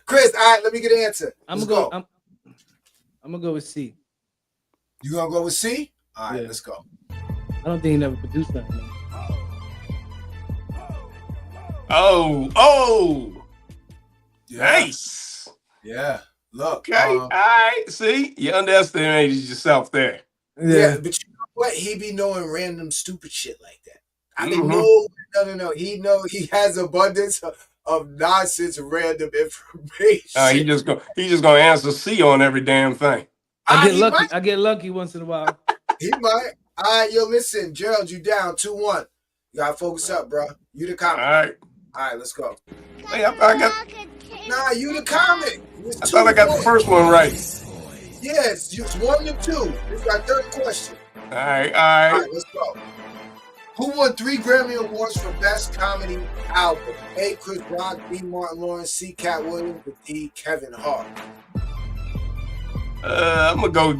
Chris, all right, let me get an answer.
I'm gonna go with C.
You gonna go with C? All right, let's go.
I don't think he never produced nothing. Man.
Oh,
Yeah.
nice.
Yeah, look.
Okay, all right. See, you underestimated yourself there.
Yeah, but you know what? He be knowing random stupid shit like that. I mean, no. He has abundance of nonsense, random information.
He just gonna answer C on every damn thing.
I get lucky once in a while.
He might. All right, yo, listen, Jerrold, you down 2-1. You gotta focus up, bro. You the comic. All right, let's go.
Hey, I got.
Nah, you the comic.
I thought I got the first one right.
Yes, it's 1-2. This is our third question.
All right,
let's go. Who won 3 Grammy Awards for Best Comedy Album? A. Chris Rock, B. Martin Lawrence, C. Cat Williams, and D. Kevin Hart.
I'm gonna go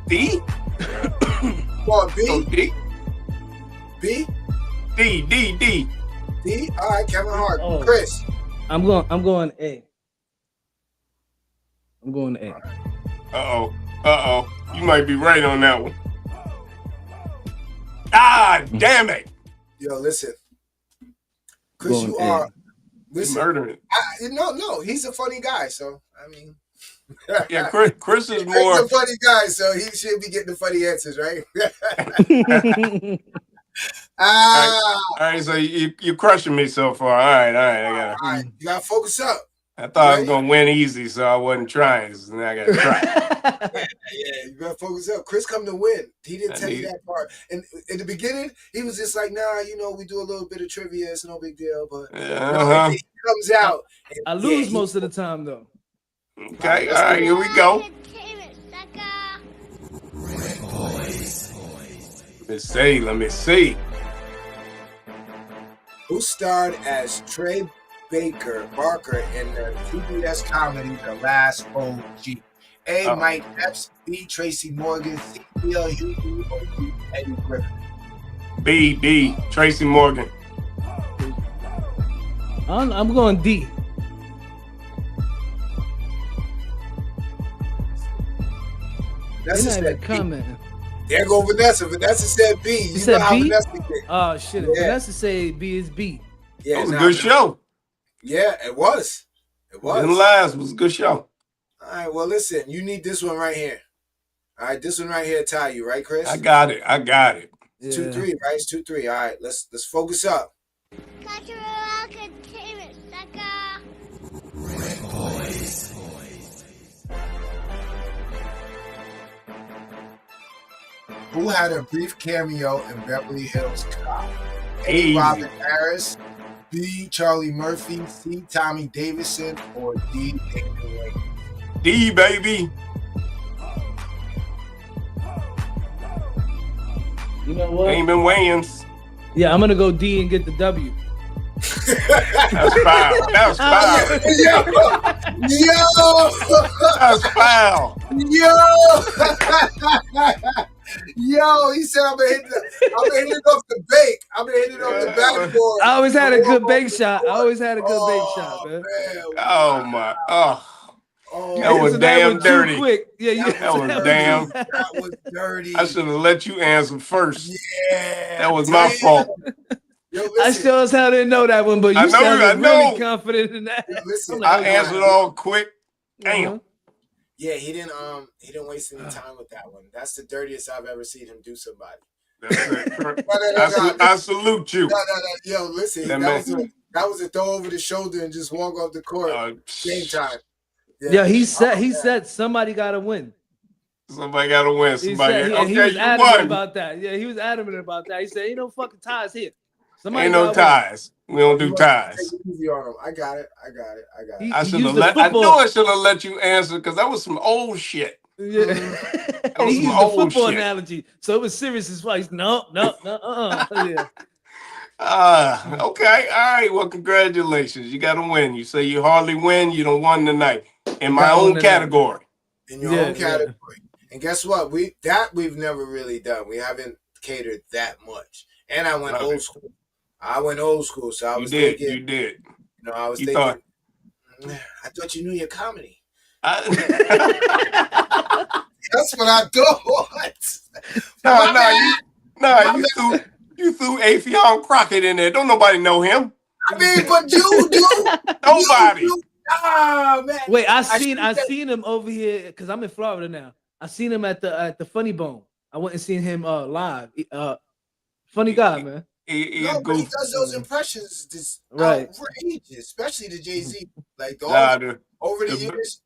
D.
Come on, B.
Go D.
B.
D.
D. All right, Kevin Hart. Chris.
I'm going A. I'm going A.
You might be right on that one. Ah, damn it.
Yo, listen. Chris, you are. Listen,
murdering.
No, he's a funny guy, so I mean.
Yeah, Chris is more.
He's a funny guy, so he should be getting the funny answers, right?
All right, so you're crushing me so far. All right,
you gotta focus up.
I thought I was gonna win easy, so I wasn't trying. So now I gotta try.
Yeah, you gotta focus up. Chris come to win. He didn't tell you that part. And in the beginning, he was just like, nah, we do a little bit of trivia. It's no big deal. But he comes out.
I lose most of the time, though.
Okay, all right, here we go. Let me see.
Who starred as Trey Barker in the PBS comedy The Last OG? A. Mike Epps, B. Tracy Morgan, C. D.L. Hughley, or D. Eddie Griffin?
B. Tracy Morgan.
I'm going D.
Vanessa said
comment.
There go Vanessa. Vanessa said B.
You said B?
Vanessa did.
Oh shit! Yeah. Vanessa said B is B.
Yeah,
it was a good show.
Yeah, it was. It was.
Didn't last. It was a good show.
All right. Well, listen. You need this one right here. All right, this one right here tie you, right, Chris?
I got it.
Yeah. 2-3, right? It's 2-3. All right. Let's focus up. Who had a brief cameo in Beverly Hills Cop? A. Robin Harris, B. Charlie Murphy, C. Tommy Davidson, or D. Damon Wayans?
D, baby.
You know what?
Damon Wayans.
Yeah, I'm gonna go D and get the W.
That's foul. That's foul.
Yo!
That's foul.
Yo, he said I'm gonna hit it off the bake. I'm gonna hit it off the backboard.
I always had a good bake shot. Man.
Oh my. That was damn dirty.
Quick. Yeah,
that was damn.
That was dirty.
I should have let you answer first.
Yeah.
That was my fault.
Yo,
I sure as hell didn't know that one, but you sounded really confident in that.
Listen,
I answered all quick. Damn.
Yeah, he didn't waste any time with that one. That's the dirtiest I've ever seen him do somebody.
I salute you.
No. Yo, listen, that was a throw over the shoulder and just walk off the court. Game time.
Yeah, he said somebody got to win.
Somebody got to win. Somebody.
He was adamant about that. Yeah, he was adamant about that. He said, "Ain't no fucking ties here. Somebody
ain't no ties. Win. We don't do ties."
Easy on him. I got it.
I should have let. I know I should have let you answer because that was some old shit.
Yeah,
that was
he used the football analogy, so it was serious as well. No. Yeah.
Okay. All right. Well, congratulations. You got to win. You say you hardly win. You don't won tonight in my own category.
In your own category. And guess what? We've never really done. We haven't catered that much. And I went old school. So I was thinking.
You did.
You know, I was thinking. I thought you knew your comedy. That's what I thought.
You threw Affion Crockett in there. Don't nobody know him.
I mean, but you do.
Nobody.
Oh man.
Wait, I seen him over here because I'm in Florida now. I seen him at the Funny Bone. I went and seen him live. Funny guy, man.
But he does those impressions just outrageous, especially the Jay-Z. Like over the years.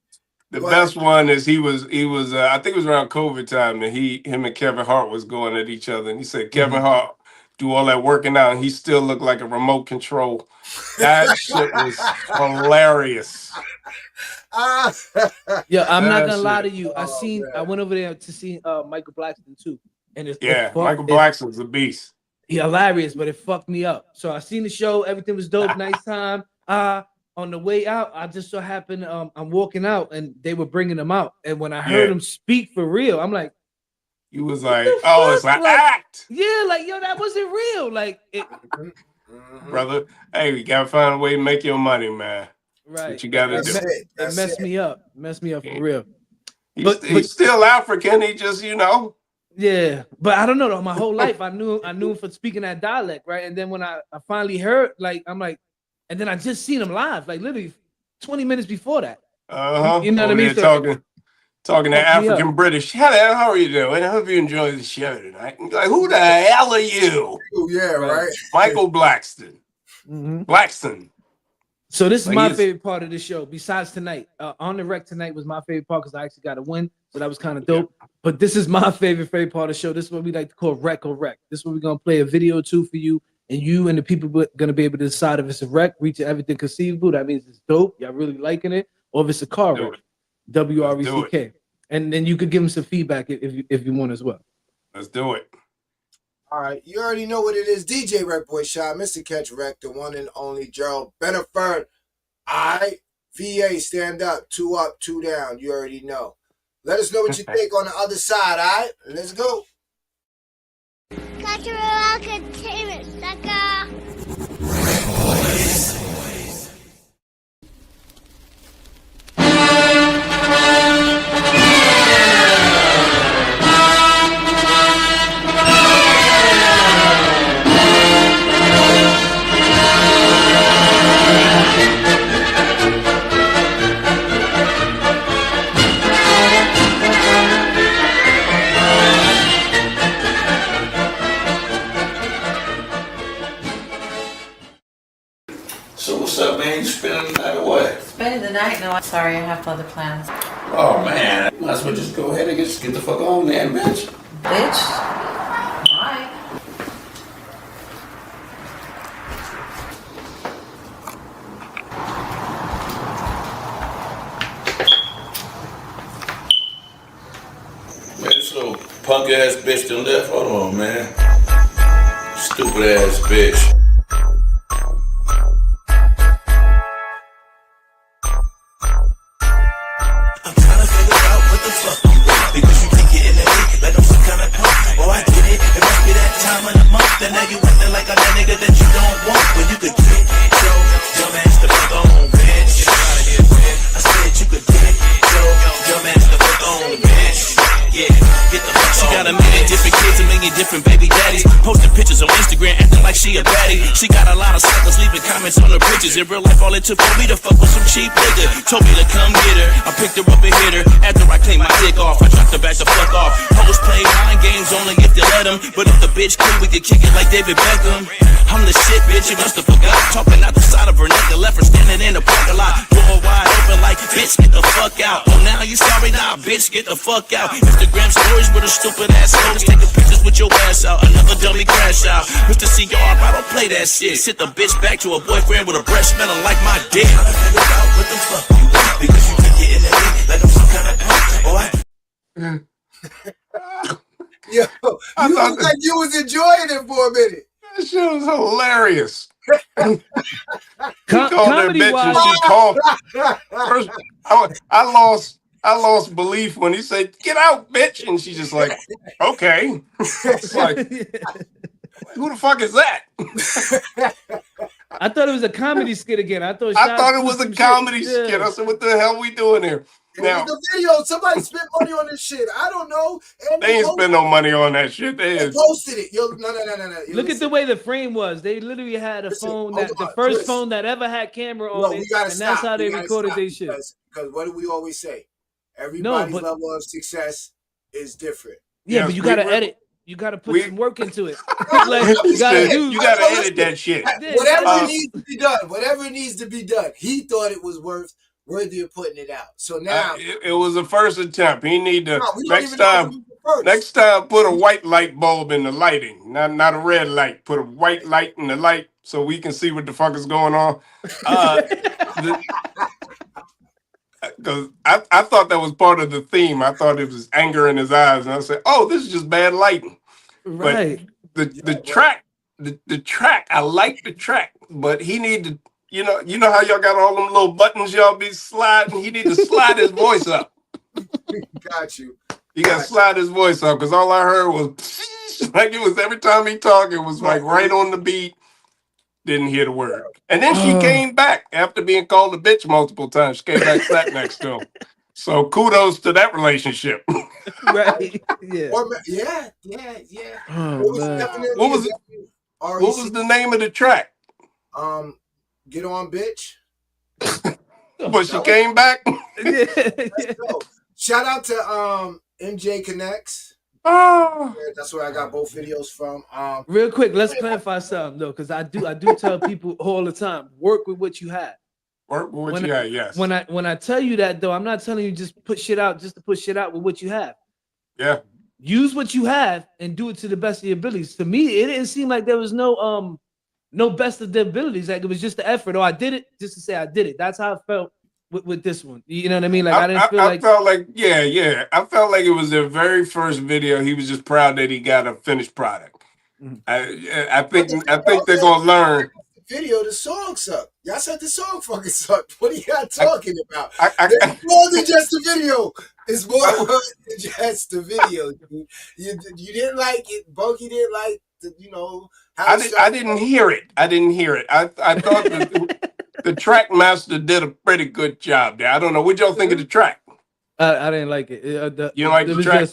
The best one is he was I think it was around COVID time, and him and Kevin Hart was going at each other, and he said Kevin Hart do all that working out and he still looked like a remote control. That shit was hilarious.
Yeah, I'm not gonna lie to you. I went over there to see Michael Blackson too, and
Michael Blackson's a beast.
He hilarious, but it fucked me up. So I seen the show, everything was dope, nice time. On the way out, I just so happened I'm walking out and they were bringing him out, and when I heard him speak for real, I'm like,
you was like, oh, it's an act.
Yeah, like yo, that wasn't real. Like
brother, hey, we gotta find a way to make your money, man.
Right.
That's what you gotta do.
It messed me up. Messed me up for real.
He's still African. He just,
Yeah, but I don't know. My whole life, I knew him for speaking that dialect, right? And then when I finally heard, like, I'm like, and then I just seen him live, like literally 20 minutes before that. You know what I mean?
Talking to African British. Hello, how are you doing? I hope you enjoy the show tonight. Like, who the hell are you?
Yeah, right.
Michael Blackston. Blackston.
So this is my favorite part of the show. Besides tonight, on the rec tonight was my favorite part because I actually got a win, so that was kind of dope. Yeah. But this is my favorite part of the show. This is what we like to call rec or rec. This is what we're gonna play a video or two for you, and you and the people are gonna be able to decide if it's a rec, reaching everything conceivable. That means it's dope. Y'all really liking it, or if it's a car wreck. WRECK. And then you could give them some feedback if you want as well.
Let's do it.
All right, you already know what it is. DJ RecBoy Shot, Mr. Catch Rec, the one and only Jerrold Benford. VA, stand up, 2 up, 2 down. You already know. Let us know what you think on the other side, all right? Let's go.
Cultural entertainment, sucker.
So what's up, man? You spending the night or what?
Spending the night? No, I'm sorry. I have other plans.
Oh, man. Might as well just go ahead and get the fuck on there, bitch.
Bitch? Why?
Man, this little punk-ass bitch done left. Hold on, man. Stupid-ass bitch.
Then now you acting like I'm that nigga that you don't want. When you could get your dumb ass the fuck on, bitch. I said you could get your dumb ass the fuck on, bitch. Yeah, get the fuck on. She got got a million different kids, a million different baby daddies. Posting pictures on Instagram, acting like she a baddie. She got a lot of suckers leaving comments on her pictures. In real life, all it took for me to fuck with some cheap nigga. Told me to come get her, I picked her up and hit her. After I cleaned my dick off, I dropped her back the fuck off. Hoes play mind games only if they let them. But if the bitch cool, we can kick it like David Beckham. I'm the shit, bitch, you must have forgot. Talking out the side of her neck, and left her standing in the parking lot. Door wide open like, bitch, get the fuck out. Oh, now you sorry, nah, bitch, get the fuck out. Instagram stories with a stupid ass hoes, taking pictures with your ass out. Another dummy crash out. Mr. CR, I don't play that shit. Sit the bitch back to a boyfriend with a breath smelling like my dick. What the fuck you want? Because you can get in that dick like I'm some kind of punk. Oh,
Yo, you look like you was enjoying it for a minute.
That shit was hilarious. He called her bitch and
wise.
she called. First, I lost belief when he said, "Get out, bitch," and she's just like, "Okay." It's like, who the fuck is that?
I thought it was a comedy skit again. I thought
it was a comedy skit. I said, "What the hell we doing here?"
Now, the video, somebody spent money on this shit. I don't know. And
they ain't spent no money on that shit. They
posted it. Yo, no.
Look at the way the frame was. They literally had a phone the first phone that ever had camera on it, and that's how they recorded their shit.
Because what do we always say? Everybody's level of success is different.
Yeah, but you gotta edit. You gotta put some work into it. Like, you
gotta edit that shit.
Whatever needs to be done. Whatever needs to be done. He thought it was worthy of putting it out. So now
it was a first attempt. He need to next time put a white light bulb in the lighting, not a red light. Put a white light in the light so we can see what the fuck is going on. Because I thought that was part of the theme. I thought it was anger in his eyes, and I said, "Oh, this is just bad lighting."
Right.
But the track, I like the track, but he need to. You know how y'all got all them little buttons y'all be sliding? He need to slide his voice up.
Got you.
He got to slide his voice up because all I heard was like it was every time he talked, it was like right on the beat. Didn't hear the word. And then she came back after being called a bitch multiple times. She came back, sat next to him. So kudos to that relationship.
Right. Yeah.
Yeah.
Oh,
what was the name of the track?
Get on, bitch.
But she came back.
Shout out to MJ Connects.
Oh,
that's where I got both videos from.
Real quick, let's clarify something though, because I do tell people all the time, work with what you have.
Work with what you have, yes.
When I tell you that though, I'm not telling you just put shit out just to put shit out with what you have.
Yeah.
Use what you have and do it to the best of your abilities. To me, it didn't seem like there was no best of the abilities. Like it was just the effort. Oh, I did it just to say I did it. That's how I felt with this one. You know what I mean? Like I felt like
I felt like it was their very first video. He was just proud that he got a finished product. Mm-hmm. I think they're gonna learn.
Video, the song sucked. Y'all said the song fucking sucked. What are y'all talking about? It's more than just the video. It's more than just the video. You didn't like it. Bunky didn't like the,
I didn't hear it. I thought the track master did a pretty good job there. I don't know. What y'all think of the track?
I didn't like it.
You don't like the track?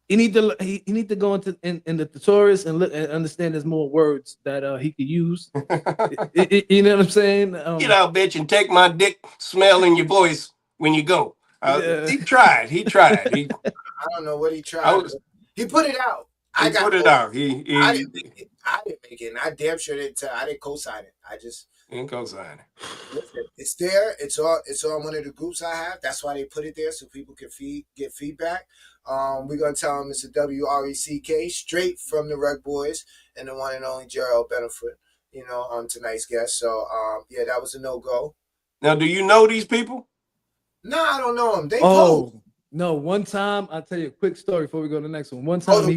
He need to go into in the thesaurus and look and understand there's more words that he could use. You know what I'm saying?
Get out, bitch, and take my dick smell in your voice when you go. He tried. I
don't know what he tried. He put it out.
I put it out.
I didn't make it. And I damn sure didn't. I didn't co-sign it. I just
didn't co-sign it.
It's there. It's on one of the groups I have. That's why they put it there so people can get feedback. We're gonna tell them it's a WRECK straight from the RecBoys and the one and only Jerrold Benford. Tonight's guest. So that was a no-go.
Now, do you know these people?
No, I don't know them. They told.
No, one time, I'll tell you a quick story before we go to the next one. One time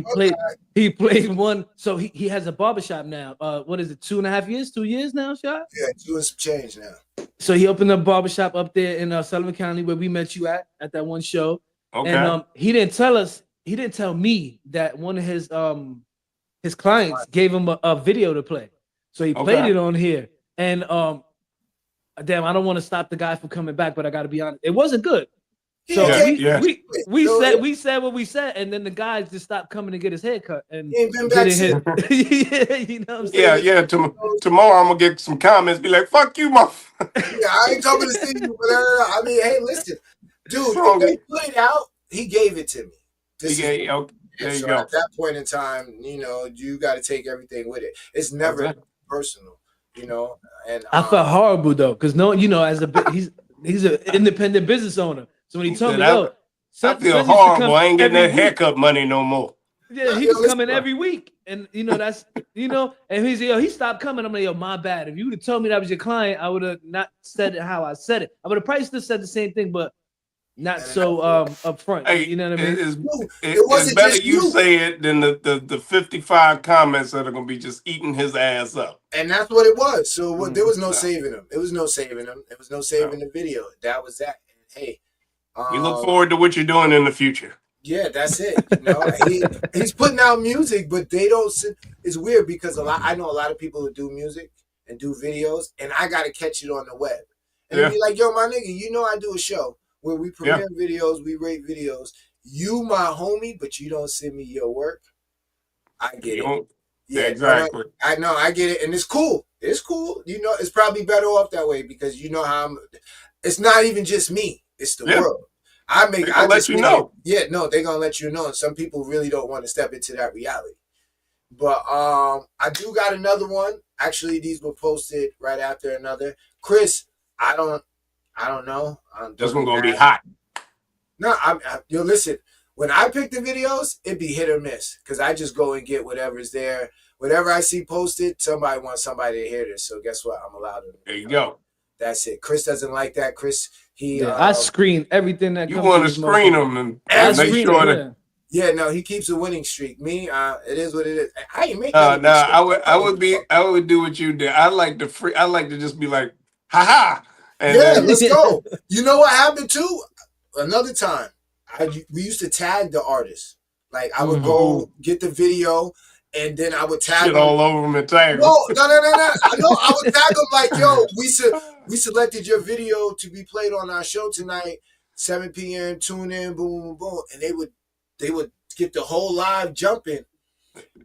he played one, so he has a barbershop now. What is it, 2.5 years? 2 years now, Shot?
Yeah, doing some change now.
So he opened a barbershop up there in Sullivan County where we met you at that one show. Okay. And he didn't tell me that one of his clients gave him a video to play. So he played it on here. And damn, I don't want to stop the guy from coming back, but I gotta be honest. It wasn't good. So
Yeah.
we said what we said, and then the guys just stopped coming to get his haircut and getting his. Yeah, you know what I'm saying?
Yeah. Tomorrow I'm gonna get some comments. Be like, "Fuck you, motherfucker."
Yeah, I ain't coming to see you, but I mean, hey, listen, dude. If they put it out, he gave it to me.
There you go.
At that point in time, you know, you got to take everything with it. It's never personal, you know. And
I felt horrible though, because he's an independent business owner. So when he told me,
I feel horrible. I ain't getting that haircut money no more.
Yeah, he was coming every week, and you know and he stopped coming. I'm like, yo, my bad. If you would have told me that was your client, I would have not said it how I said it. I would have probably still said the same thing, but not so upfront.
Hey,
you know what I mean?
It's better you say it than the 55 comments that are gonna be just eating his ass up.
And that's what it was. So there was no saving him. It was no saving him. It was no saving the video. That was that. And hey,
we look forward to what you're doing in the future.
Yeah, that's it. You know, he's putting out music, but they don't. It's weird because I know a lot of people who do music and do videos, and I gotta catch it on the web. And be like, yo, my nigga, you know I do a show where we premiere videos, we rate videos. You my homie, but you don't send me your work. I get it.
Yeah, exactly.
I know, I get it, and it's cool. It's cool. You know, it's probably better off that way because you know how it's not even just me. It's the world. I let you know. Yeah, no, they're gonna let you know. And some people really don't want to step into that reality. But I do got another one. Actually, these were posted right after another. Chris, I don't know.
This one's gonna be hot.
No, yo, listen. When I pick the videos, it be hit or miss because I just go and get whatever's there. Whatever I see posted, somebody wants somebody to hear this. So guess what? I'm allowed to.
There you go.
That's it. Chris doesn't like that. Chris,
I screen everything that
you want to screen them and make sure that.
Yeah, no, he keeps a winning streak. Me, it is what it is. I ain't making.
I would do what you did. I like to just be like, ha ha.
Let's go. You know what happened too? Another time, we used to tag the artist. Like I would go get the video. And then I would tag
shit all over him and tag him.
No. I know. I would tag him like, yo, we selected your video to be played on our show tonight, 7 p.m. Tune in, boom, boom, boom. And they would get the whole live jumping.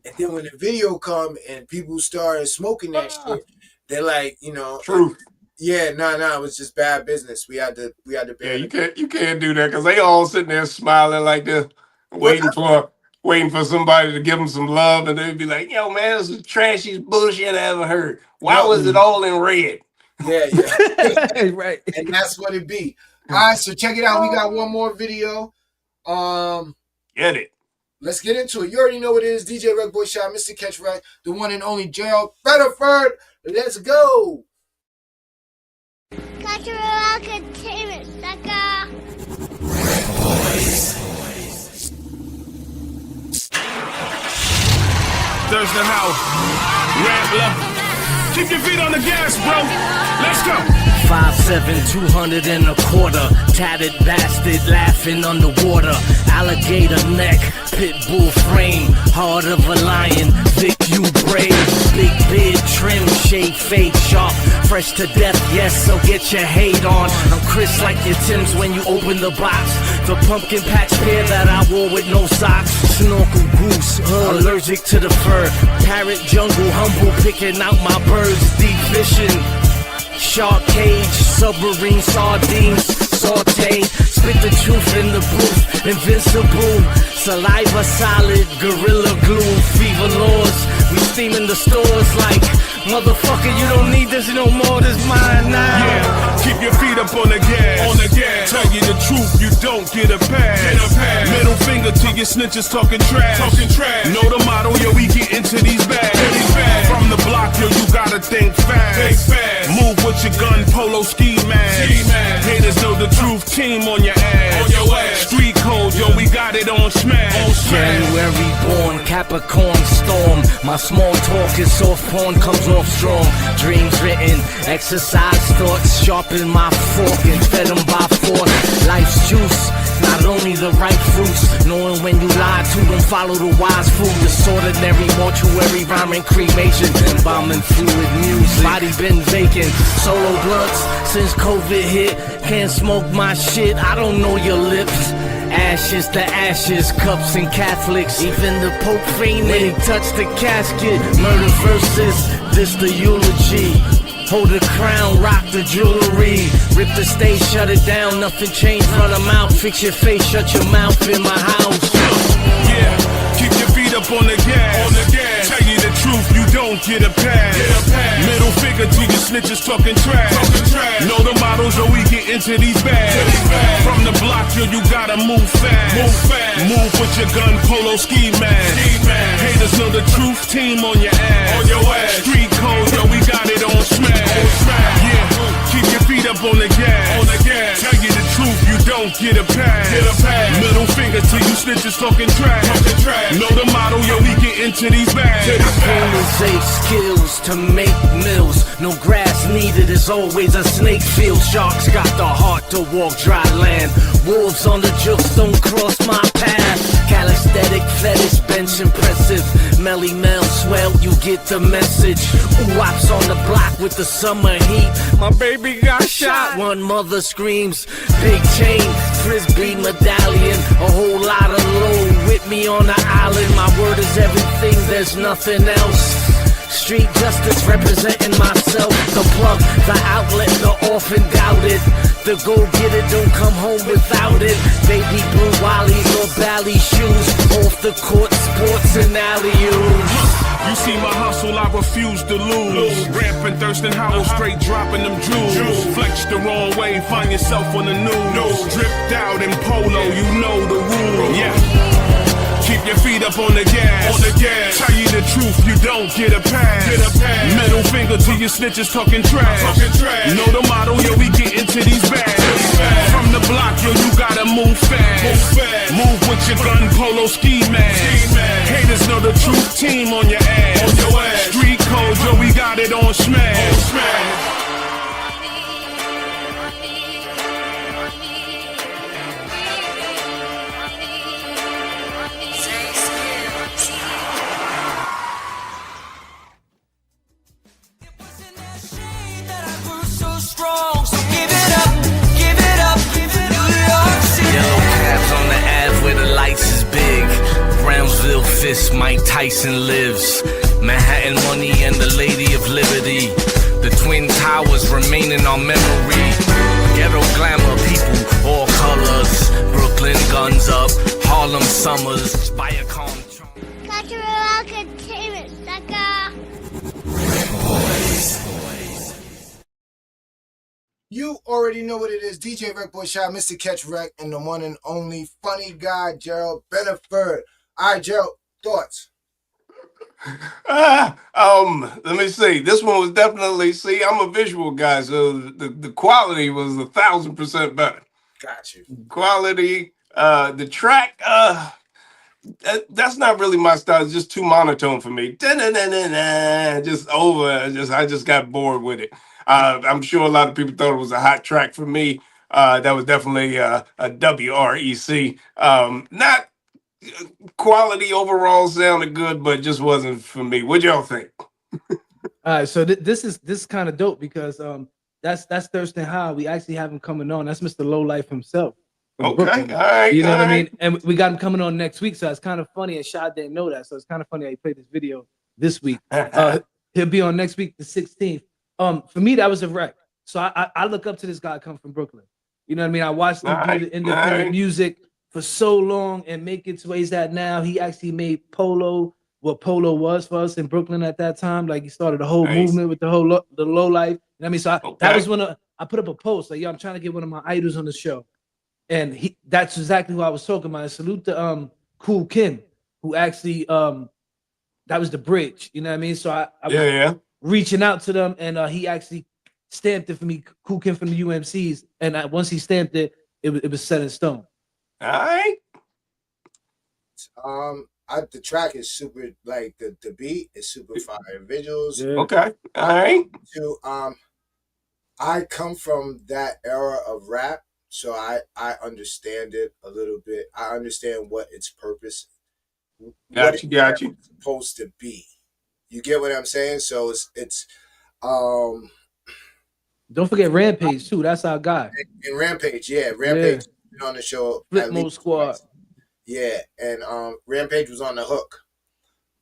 And then when the video come and people started smoking that shit, they're like, you know,
truth.
Yeah, no, it was just bad business. We had to.
Yeah, you can't do that because they all sitting there smiling like this, waiting for somebody to give them some love, and they'd be like, yo, man, this is the trashiest bullshit I ever heard. Why was it all in red?
Yeah. Right. And that's what it be. All right, so check it out. We got one more video.
Get it.
Let's get into it. You already know what it is. DJ RecBoys Shot, Mr. Catch Right, the one and only Jerrold Benford. Let's go.
Cultural entertainment, sucker.
Thursday house, Rambler. Keep your feet on the gas, bro. Let's go.
5'7", 200 and a quarter. Tatted bastard laughing underwater. Alligator neck, pit bull frame. Heart of a lion, thick you brave. Big beard, trim, shade, fade, sharp. Fresh to death, yes, so get your hate on. I'm Chris like your Timbs when you open the box. The pumpkin patch pair that I wore with no socks. Snorkel goose, allergic to the fur. Parrot jungle, humble, picking out my birds. Deep fishing. Shark cage, submarine sardines, saute, spit the truth in the booth, invincible, saliva solid, gorilla glue, fever laws, we steaming the stores like, motherfucker, you don't need this no more, this mine now.
Yeah, keep your feet up on the gas, tell you the truth, you don't get a pass, middle finger to your snitches talking trash, know the motto, yo, we get into these bags, from the block, yo, you gotta think fast, move with your gun, polo, ski mask. Haters know the truth, team on your ass. Street code, yo, we got it on smash.
January born, Capricorn storm. My small talk is soft porn, comes off strong. Dreams written, exercise thoughts, sharpen my fork and fed them by force. Life's juice, Not only the right fruits, knowing when you lie to them, follow the wise food. Disordinary, mortuary, rhyming, cremation, embalming fluid music. Body been vacant, solo blunts since COVID hit. Can't smoke my shit, I don't know your lips. Ashes to ashes, cups and Catholics. Even the Pope fainted when he touched the casket. Murder verses, this the eulogy. Hold the crown, rock the jewelry. Rip the stage, shut it down, nothing changed, run them out. Fix your face, shut your mouth in my house.
Yeah, keep your feet up on the gas. Tell you the truth, you don't get a pass. Middle finger to your snitches talking trash. Know the models, or we get into these bags. From the block, yo, you gotta move fast. Move with your gun, polo, ski mask. Haters know the truth, team on your ass. Street code, yo, we got it on smash. Yeah, keep your feet up on the gas. Tell you the truth, you don't get a pass. Middle finger to you snitches talking trash. Know the motto, yo, we get into these bags.
Optimizate skills to make mills. No grass needed, is always a snake field. Sharks got the heart to walk dry land. Wolves on the jokes don't cross my path. Calisthenic fetish, bench impressive. Melly Mel swell, you get the message. Wops on the block with the summer heat. My baby got shot. One mother screams. Big chain, frisbee medallion. A whole lot of load with me on the island. My word is everything, there's nothing else. Street justice representing myself. The plug, the outlet, the orphan doubted. The go-getter don't come home without it. Baby blue wallies or bally shoes. Off the court, sports and alley-oops.
You see my hustle, I refuse to lose. Rampant, thirsting, hollow, straight dropping them jewels. Flex the wrong way, find yourself on the news. Dripped out in polo, you know the rules. Yeah. Keep your feet up on the gas. Tell you the truth, you don't get a pass. Middle finger to your snitches talking trash. Know the motto, yo, we get into these bags. From the block, yo, you gotta move fast. Move with your gun, polo, ski mask. Haters know the truth, team on your ass. Street code, yo, we got it on smash.
Fist, Mike Tyson lives. Manhattan money and the Lady of Liberty. The Twin Towers remain in our memory. Ghetto glamour, people, all colors. Brooklyn guns up, Harlem summers. Viacom.
Cultural entertainment, sucker.
You already know what it is. DJ RecBoys Shot, Mr. Catch Rec, and the one and only funny guy, Jerrold Benford. All right, Jerrold, thoughts?
Let me see. This one was definitely, I'm a visual guy, so the quality was 1,000% better.
Got you.
Quality, the track, that's not really my style. It's just too monotone for me. Just over. I just got bored with it. I'm sure a lot of people thought it was a hot track for me. That was definitely a WREC. Not quality overall, sounded good, but just wasn't for me. What y'all think?
All right, so this is kind of dope because that's Thurston High. We actually have him coming on. That's Mr. Lowlife himself.
Okay,
Brooklyn.
all right.
You know what I
right.
mean? And we got him coming on next week, so it's kind of funny. And Shad didn't know that, so it's kind of funny how he played this video this week. He'll be on next week, the 16th. For me, that was a wreck. So I look up to this guy come from Brooklyn. You know what I mean? I watched him do the independent music for so long and make it to where he's at now. He actually made Polo what Polo was for us in Brooklyn at that time. Like he started a whole movement with the low life. You know what I mean? So that was when I put up a post like, yo, I'm trying to get one of my idols on the show. And that's exactly who I was talking about. Salute to Cool Kim, who actually that was the bridge. You know what I mean? So I was reaching out to them, and he actually stamped it for me, Cool Kim from the UMCs. And once he stamped it, it was set in stone.
All right.
The track is super, like the beat is super fire. Visuals.
Yeah. Okay. All right.
I come from that era of rap. so I understand it a little bit. I understand what its purpose, what
Got you, got
it's
you.
supposed to be. You get what I'm saying? So um
Don't forget Rampage too. That's our guy.
and Rampage, yeah,
Yeah.
Rampage been on the show
Flip
at
Mode
least
Squad.
twice. Yeah, and Rampage was on the hook,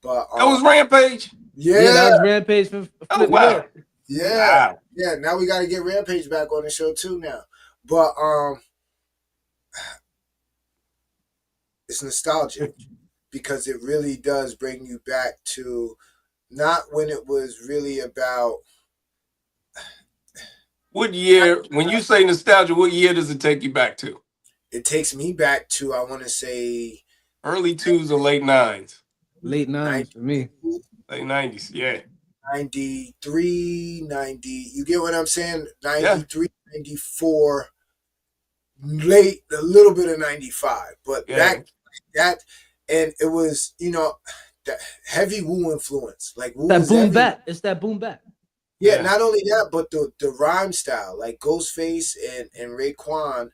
but
That was Rampage.
Yeah, that
yeah,
was Rampage for
Oh
Flip. Yeah.
wow,
yeah,
wow.
yeah. Now we got to get Rampage back on the show too now, but it's nostalgic because it really does bring you back to not when it was really about.
What year? When you say nostalgia, what year does it take you back to?
It takes me back to, I want to say,
Early 2s or late 9s?
Late 9s for me.
Late 90s, yeah.
93, 90. You get what I'm saying?
Yeah.
93, 94, late, a little bit of 95. But
Yeah.
back that, and it was, that heavy Wu influence. Like Wu
That
was
boom
heavy.
bap. It's that boom bap.
Yeah,
Yeah.
not only that, but the rhyme style, like Ghostface and Raekwon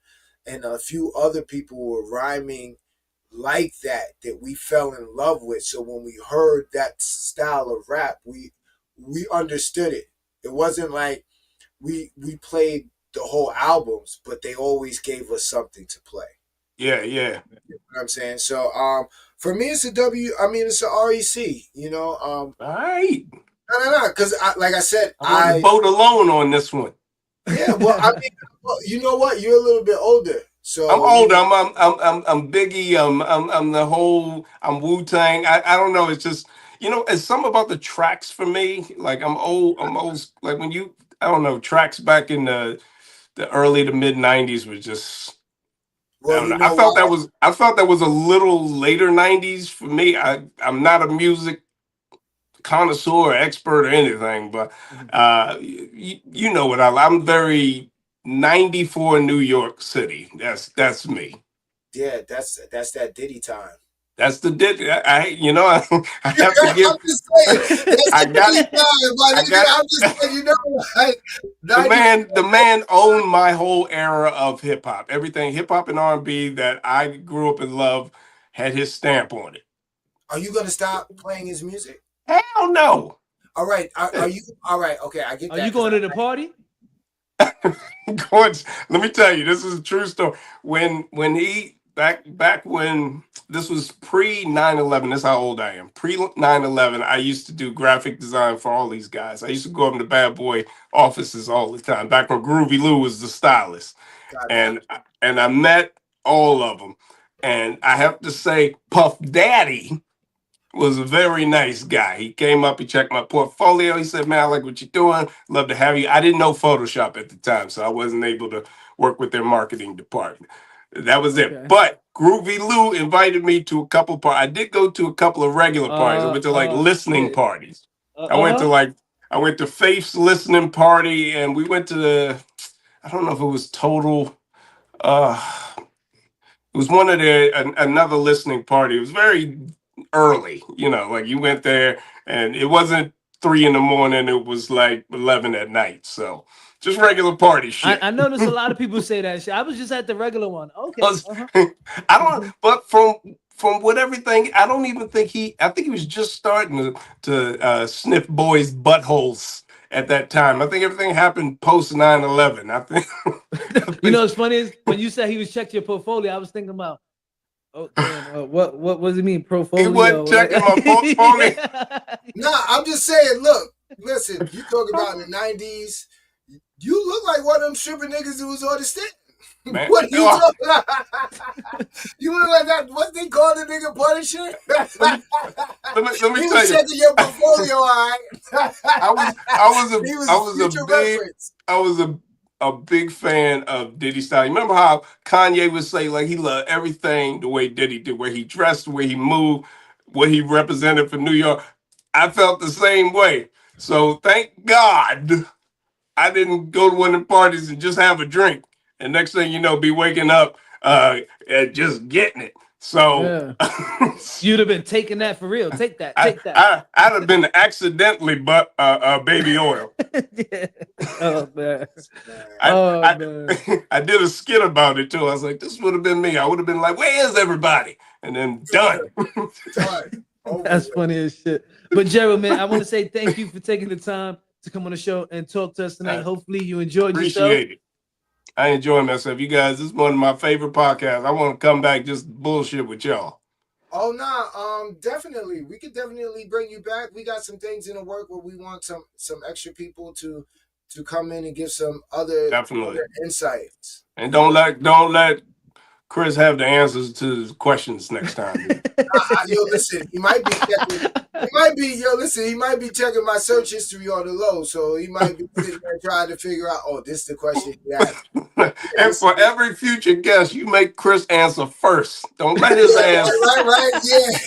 and a few other people were rhyming like that we fell in love with. So when we heard that style of rap, we understood it. It wasn't like we played the whole albums, but they always gave us something to play.
Yeah.
You know what I'm saying? So for me it's a W. I mean it's a REC,
All right.
No, because like I said,
I'm on the boat alone on this one.
Yeah, well, I mean, you know what? You're a little bit older, so
I'm older. I'm Biggie. I'm the whole. I'm Wu-Tang. I don't know. It's just it's something about the tracks for me. Like I'm old. Like when you. I don't know. Tracks back in the early to mid '90s was just.
Well,
I don't know. I felt that was a little later '90s for me. I'm not a music connoisseur or expert or anything, but you know what I'm very 94 New York City. That's me.
Yeah, that's that Diddy time.
That's the Diddy. I have to give.
I'm just saying, that's
I got
Diddy time, my nigga. I'm just saying,
the man owned my whole era of hip hop. Everything hip hop and R&B that I grew up and loved had his stamp on it.
Are you gonna stop playing his music?
Hell no.
All right. Are you all right? Okay, I get that.
Are you going to the party?
Let me tell you, this is a true story. When he back when this was pre 9/11, that's how old I am. Pre 9/11, I used to do graphic design for all these guys. I used to go up in the bad boy offices all the time. Back when Groovy Lou was the stylist, and I met all of them. And I have to say, Puff Daddy was a very nice guy. He came up, he checked my portfolio. He said, "Man, I like what you're doing. Love to have you." I didn't know Photoshop at the time, so I wasn't able to work with their marketing department. That was it. But Groovy Lou invited me to a couple parties. I did go to a couple of regular parties. I went to listening parties. I went to Faith's listening party, and we went to I don't know if it was Total. It was one of another listening party. It was very early, like you went there and it wasn't 3 a.m. It was like 11 at night. So just regular party shit.
I noticed a lot of people say that shit. I was just at the regular one. Okay.
I don't, but from what everything, I don't even think I think he was just starting to sniff boys' buttholes at that time. I think everything happened post 9/11. I think.
What's funny is when you said he was checking your portfolio, I was thinking about, what does it mean, portfolio?
He wasn't checking my portfolio.
Nah, I'm just saying. Look, listen. You talk about in the '90s. You look like one of them stripper niggas who was on the stick. What are you talking about? You look like that. What they call the nigga Punisher?
Let me
he
tell
was
you.
checking your portfolio, all right.
I was a big fan of Diddy style. You remember how Kanye would say like he loved everything the way Diddy did, where he dressed, the way he moved, what he represented for New York. I felt the same way. So thank God I didn't go to one of the parties and just have a drink. And next thing you know, be waking up and just getting it. So
you'd have been taking that for real. Take that. Take that.
I'd have been accidentally baby oil.
Yeah. Oh man.
I did a skit about it too. I was like, this would have been me. I would have been like, where is everybody? And then done.
That's funny as shit. But Jerrold, man, I want to say thank you for taking the time to come on the show and talk to us tonight. Hopefully you enjoyed yourself.
Appreciate it. I enjoy myself. You guys, this is one of my favorite podcasts. I want to come back just bullshit with y'all.
Oh no, definitely. We could definitely bring you back. We got some things in the work where we want some extra people to come in and give some other insights.
And don't let Chris have the answers to the questions next time.
Yo, listen, he might be checking my search history on the low, so he might be sitting there trying to figure out, oh, this is the question he asked.
And for every future guest, you make Chris answer first. Don't let his ass.
Right, yeah.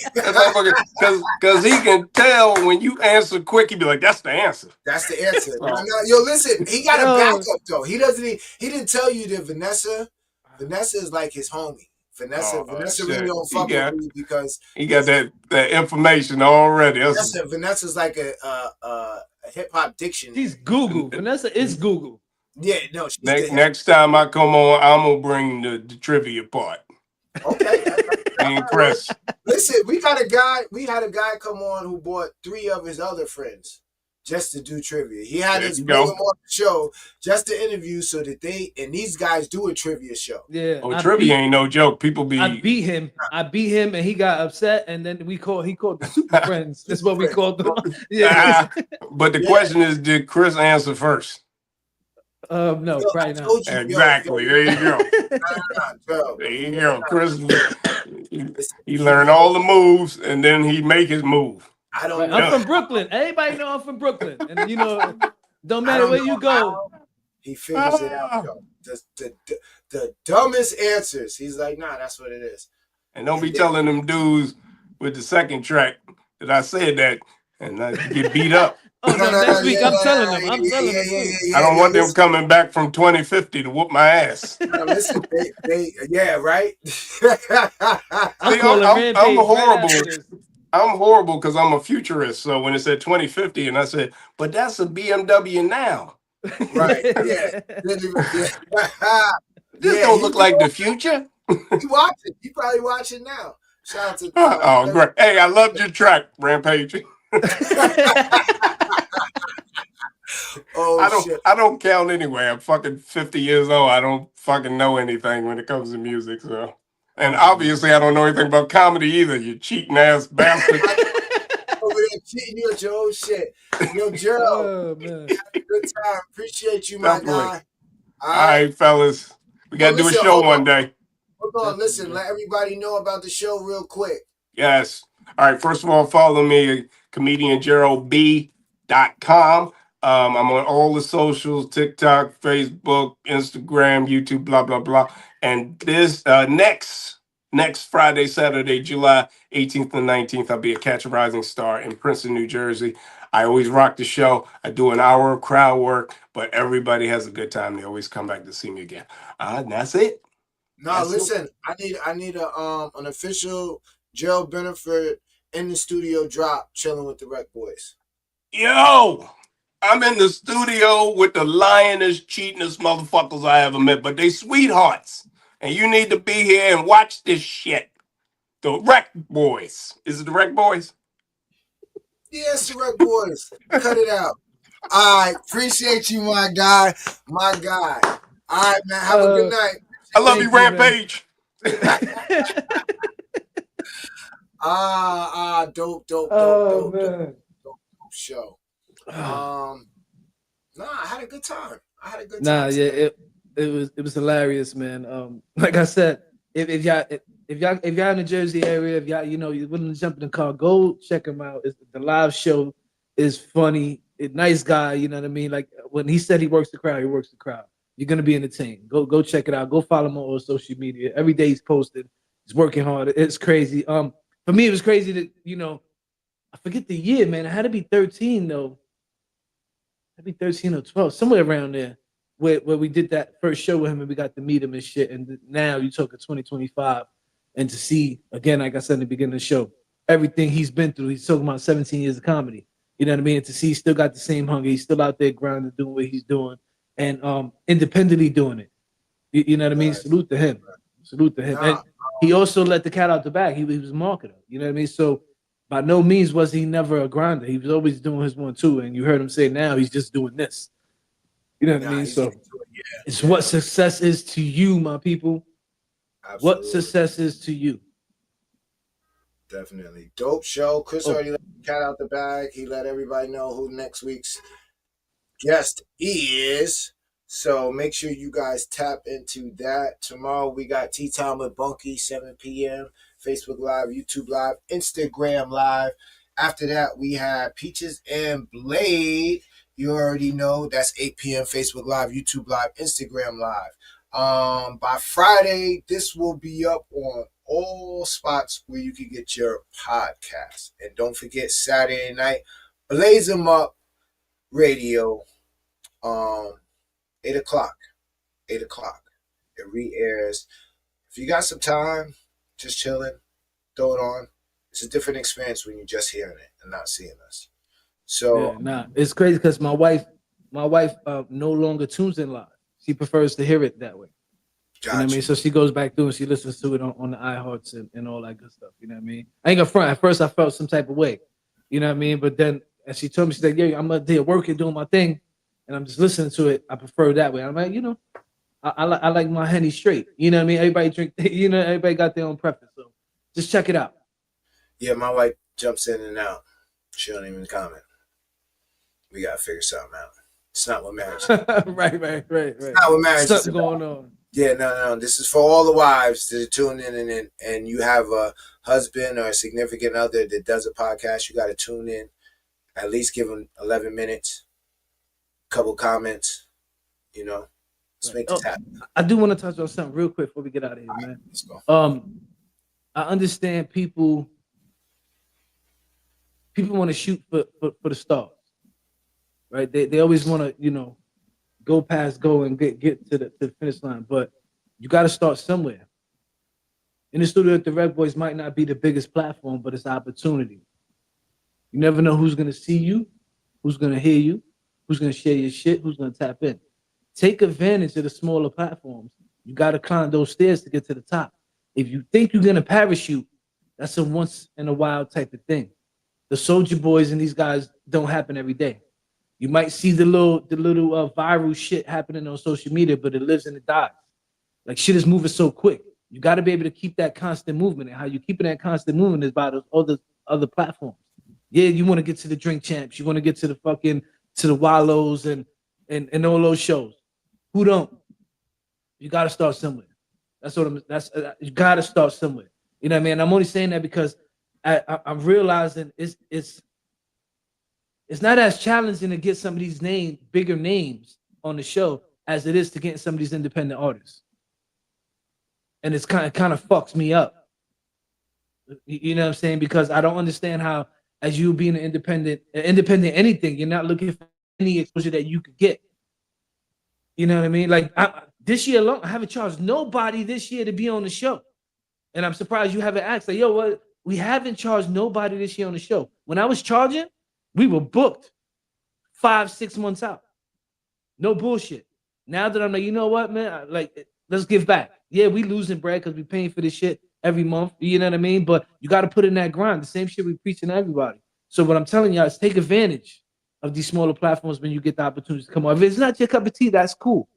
Because he can tell when you answer quick, he'd be like, that's the answer.
That's the answer. No, yo, listen, he got a backup though. He didn't tell you that Vanessa is like his homie. Vanessa really don't fuck with me because
he got that information already.
Vanessa's like a hip hop dictionary.
She's Google. Vanessa is Google.
Yeah, no.
Next time I come on, I'm gonna bring the trivia part.
Okay.
Impressed.
Listen, we had a guy come on who brought 3 of his other friends just to do trivia. He had us bring them on the show just to interview so that these guys do a trivia show.
Yeah.
Trivia ain't no joke. People be.
I beat him and he got upset, and then he called the Super Friends. That's what we called them. Yeah.
But the question is, did Chris answer first?
No, right now.
Exactly. There you go. There you go. Chris, he learned all the moves, and then he make his move.
I'm from Brooklyn. Everybody know I'm from Brooklyn, and don't matter where you go.
He figures it out. The dumbest answers. He's like, nah, that's what it is.
And don't be telling them dudes with the second track that I said that, and I get beat up.
Next week I'm telling them.
I don't want them coming back from 2050 to whoop my ass.
Listen, right.
I'm horrible. I'm horrible because I'm a futurist. So when it said 2050, and I said, but that's a BMW now.
Right. Yeah.
This don't look like the future.
He watching. He probably watching now. Shout out to
oh, great. Hey, I loved your track, Rampage. I don't count anyway. I'm fucking 50 years old. I don't fucking know anything when it comes to music. So, and obviously I don't know anything about comedy either. You cheating ass bastard.
Over there cheating you at your own shit. Yo, Jerrold, had a good time. Appreciate you, my guy.
All right, fellas. We gotta do a show one day.
Hold on, listen. Let everybody know about the show real quick.
Yes. All right. First of all, follow me, comedianjerroldb.com. I'm on all the socials, TikTok, Facebook, Instagram, YouTube, blah, blah, blah. And this next Friday, Saturday, July 18th and 19th, I'll be at Catch a Rising Star in Princeton, New Jersey. I always rock the show. I do an hour of crowd work, but everybody has a good time. They always come back to see me again. And that's it.
Listen, I need an official Jerrold Benford in the studio drop, chilling with the RecBoys.
Yo! I'm in the studio with the lionest, cheatingest motherfuckers I ever met, but they sweethearts. And you need to be here and watch this shit. The RecBoys. Is it the RecBoys?
Yes, the RecBoys. Cut it out. All right. Appreciate you, my guy. My guy. All right, man. Have a good night.
I love you, Rampage.
Dope show. I had a good time.
It was hilarious, man. Like I said, if y'all in the Jersey area, if y'all you're willing to jump in the car, go check him out. The live show is funny. Nice guy, you know what I mean? Like when he said he works the crowd, he works the crowd. You're gonna be entertained. Go check it out. Go follow him on all social media. Every day he's posted. He's working hard. It's crazy. For me, it was crazy that I forget the year, man. I had to be 13 though. I'd be 13 or 12, somewhere around there, where we did that first show with him and we got to meet him and shit. And now you're talking 2025. and to see again, like I said in the beginning of the show, everything he's been through. He's talking about 17 years of comedy. You know what I mean? And to see he's still got the same hunger. He's still out there grinding, doing what he's doing, and independently doing it. You know what I mean? Salute to him. Salute to him. And he also let the cat out the bag. He was a marketer. You know what I mean? So by no means was he never a grinder. He was always doing his 1-2. And you heard him say now he's just doing this. You know what I mean? So it's what success is to you, my people. Absolutely. What success is to you.
Definitely. Dope show. Chris already let the cat out the bag. He let everybody know who next week's guest is. So make sure you guys tap into that. Tomorrow we got Tea Time with Bunky, 7 p.m. Facebook Live, YouTube Live, Instagram Live. After that, we have Peaches and Blade. You already know that's 8 p.m. Facebook Live, YouTube Live, Instagram Live. By Friday, this will be up on all spots where you can get your podcast. And don't forget Saturday night, Blaze 'em Up Radio. 8 o'clock. 8 o'clock. It re-airs. If you got some time, just chilling, throw it on. It's a different experience when you're just hearing it and not seeing us. So
it's crazy because my wife no longer tunes in live. She prefers to hear it that way. Gotcha. You know what I mean? So she goes back through and she listens to it on the iHearts and all that good stuff. You know what I mean? I ain't gonna front. At first I felt some type of way. You know what I mean? But then as she told me, she's like, yeah, I'm up there working, doing my thing, and I'm just listening to it. I prefer that way. I'm like, I like my Henny straight. You know what I mean? Everybody drink, everybody got their own preference. So just check it out.
Yeah, my wife jumps in and out. She don't even comment. We gotta figure something out. It's not what marriage is.
Right.
It's not what marriage is
going on.
Yeah, no. This is for all the wives that are tuning in and you have a husband or a significant other that does a podcast. You got to tune in. At least give them 11 minutes, couple comments, Let's make this happen.
I do want to touch on something real quick before we get out of here, man.
Let's go.
I understand people want to shoot for the stars, right? They always want to, go and get to the finish line, but you got to start somewhere. In the Studio with the RecBoys might not be the biggest platform, but it's an opportunity. You never know who's going to see you, who's going to hear you, who's going to share your shit, who's going to tap in. Take advantage of the smaller platforms. You got to climb those stairs to get to the top. If you think you're going to parachute, that's a once in a while type of thing. The Soldier Boys and these guys don't happen every day. You might see the little viral shit happening on social media, but it lives and it dies. Like shit is moving so quick. You got to be able to keep that constant movement. And how you keeping that constant movement is by those other platforms. Yeah, you want to get to the Drink Champs. You want to get to the Wallows and all those shows. Who don't? You got to start somewhere. You got to start somewhere. You know what I mean? I'm only saying that because I'm realizing it's not as challenging to get some of these bigger names on the show as it is to get some of these independent artists. And it's kind of fucks me up. You know what I'm saying? Because I don't understand how, as you being an independent anything, you're not looking for any exposure that you could get. You know what I mean? Like this year alone, I haven't charged nobody this year to be on the show. And I'm surprised you haven't asked. Like, yo, what? We haven't charged nobody this year on the show. When I was charging, we were booked 5-6 months out. No bullshit. Now that I'm like, you know what, man? Let's give back. Yeah, we losing bread because we paying for this shit every month. You know what I mean? But you got to put in that grind. The same shit we preaching to everybody. So what I'm telling y'all is take advantage of these smaller platforms when you get the opportunity to come on. If it's not your cup of tea, that's cool.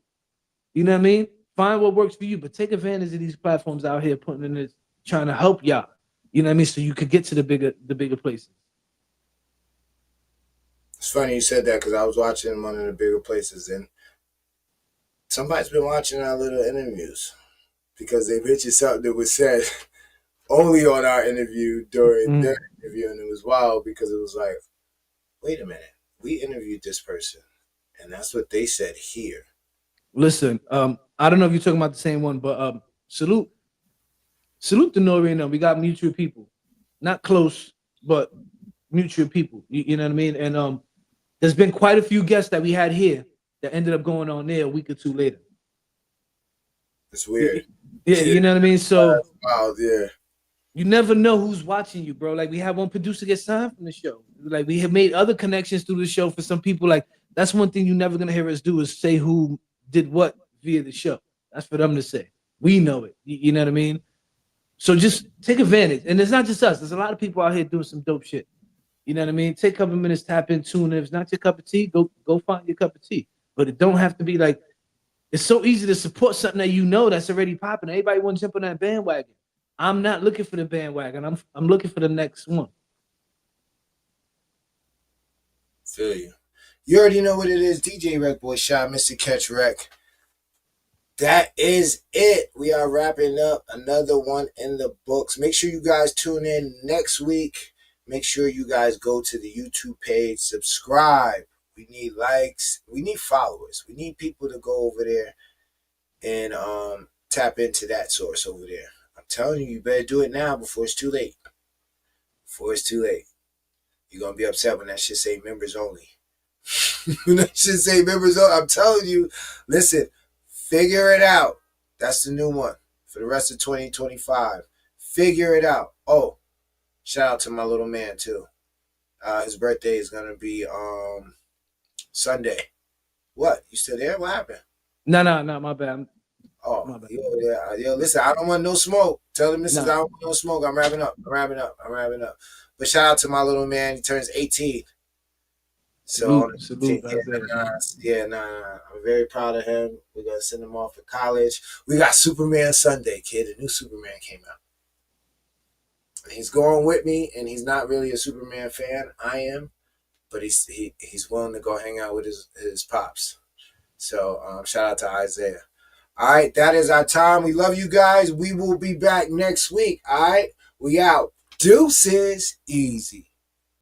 You know what I mean? Find what works for you, but take advantage of these platforms out here putting in this, trying to help y'all. You know what I mean? So you could get to the bigger places.
It's funny you said that because I was watching one of the bigger places and somebody's been watching our little interviews because they mentioned something that was said only on our interview during their interview, and it was wild because it was like, wait a minute, we interviewed this person and that's what they said here.
Listen, I don't know if you're talking about the same one, but salute to Nori and them. We got mutual people, not close, but mutual people. You know what I mean? And there's been quite a few guests that we had here that ended up going on there a week or two later.
It's weird.
Yeah, you know what I mean? So
wild, yeah.
You never know who's watching you, bro. Like we had one producer get signed from the show. Like we have made other connections through the show for some people. Like that's one thing you're never gonna hear us do is say who did what via the show. That's for them to say. We know it. You know what I mean? So just take advantage. And it's not just us. There's a lot of people out here doing some dope shit. You know what I mean? Take a couple minutes, tap in, tune in. If it's not your cup of tea, go find your cup of tea. But it don't have to be like, it's so easy to support something that you know that's already popping. Everybody want to jump on that bandwagon. I'm not looking for the bandwagon. I'm looking for the next one.
Feel you. You already know what it is. DJ RecBoy Shot, Mr. Catch Rec. That is it. We are wrapping up another one in the books. Make sure you guys tune in next week. Make sure you guys go to the YouTube page, subscribe. We need likes. We need followers. We need people to go over there and tap into that source over there. I'm telling you, you better do it now before it's too late. Before it's too late. You're going to be upset when that shit say members only. When that shit say members only. I'm telling you, listen, figure it out. That's the new one for the rest of 2025. Figure it out. Oh, shout out to my little man, too. His birthday is going to be Sunday. What? You still there? What happened?
No, my bad.
Oh, my bad. Yo, listen, I don't want no smoke. Tell the missus I don't want no smoke. I'm wrapping up. But shout out to my little man. He turns 18. So,
salute.
I'm very proud of him. We're going to send him off to college. We got Superman Sunday, kid. A new Superman came out. He's going with me, and he's not really a Superman fan. I am. But he's willing to go hang out with his pops. So, shout out to Isaiah. All right, that is our time. We love you guys. We will be back next week. All right, we out. Deuces. Easy.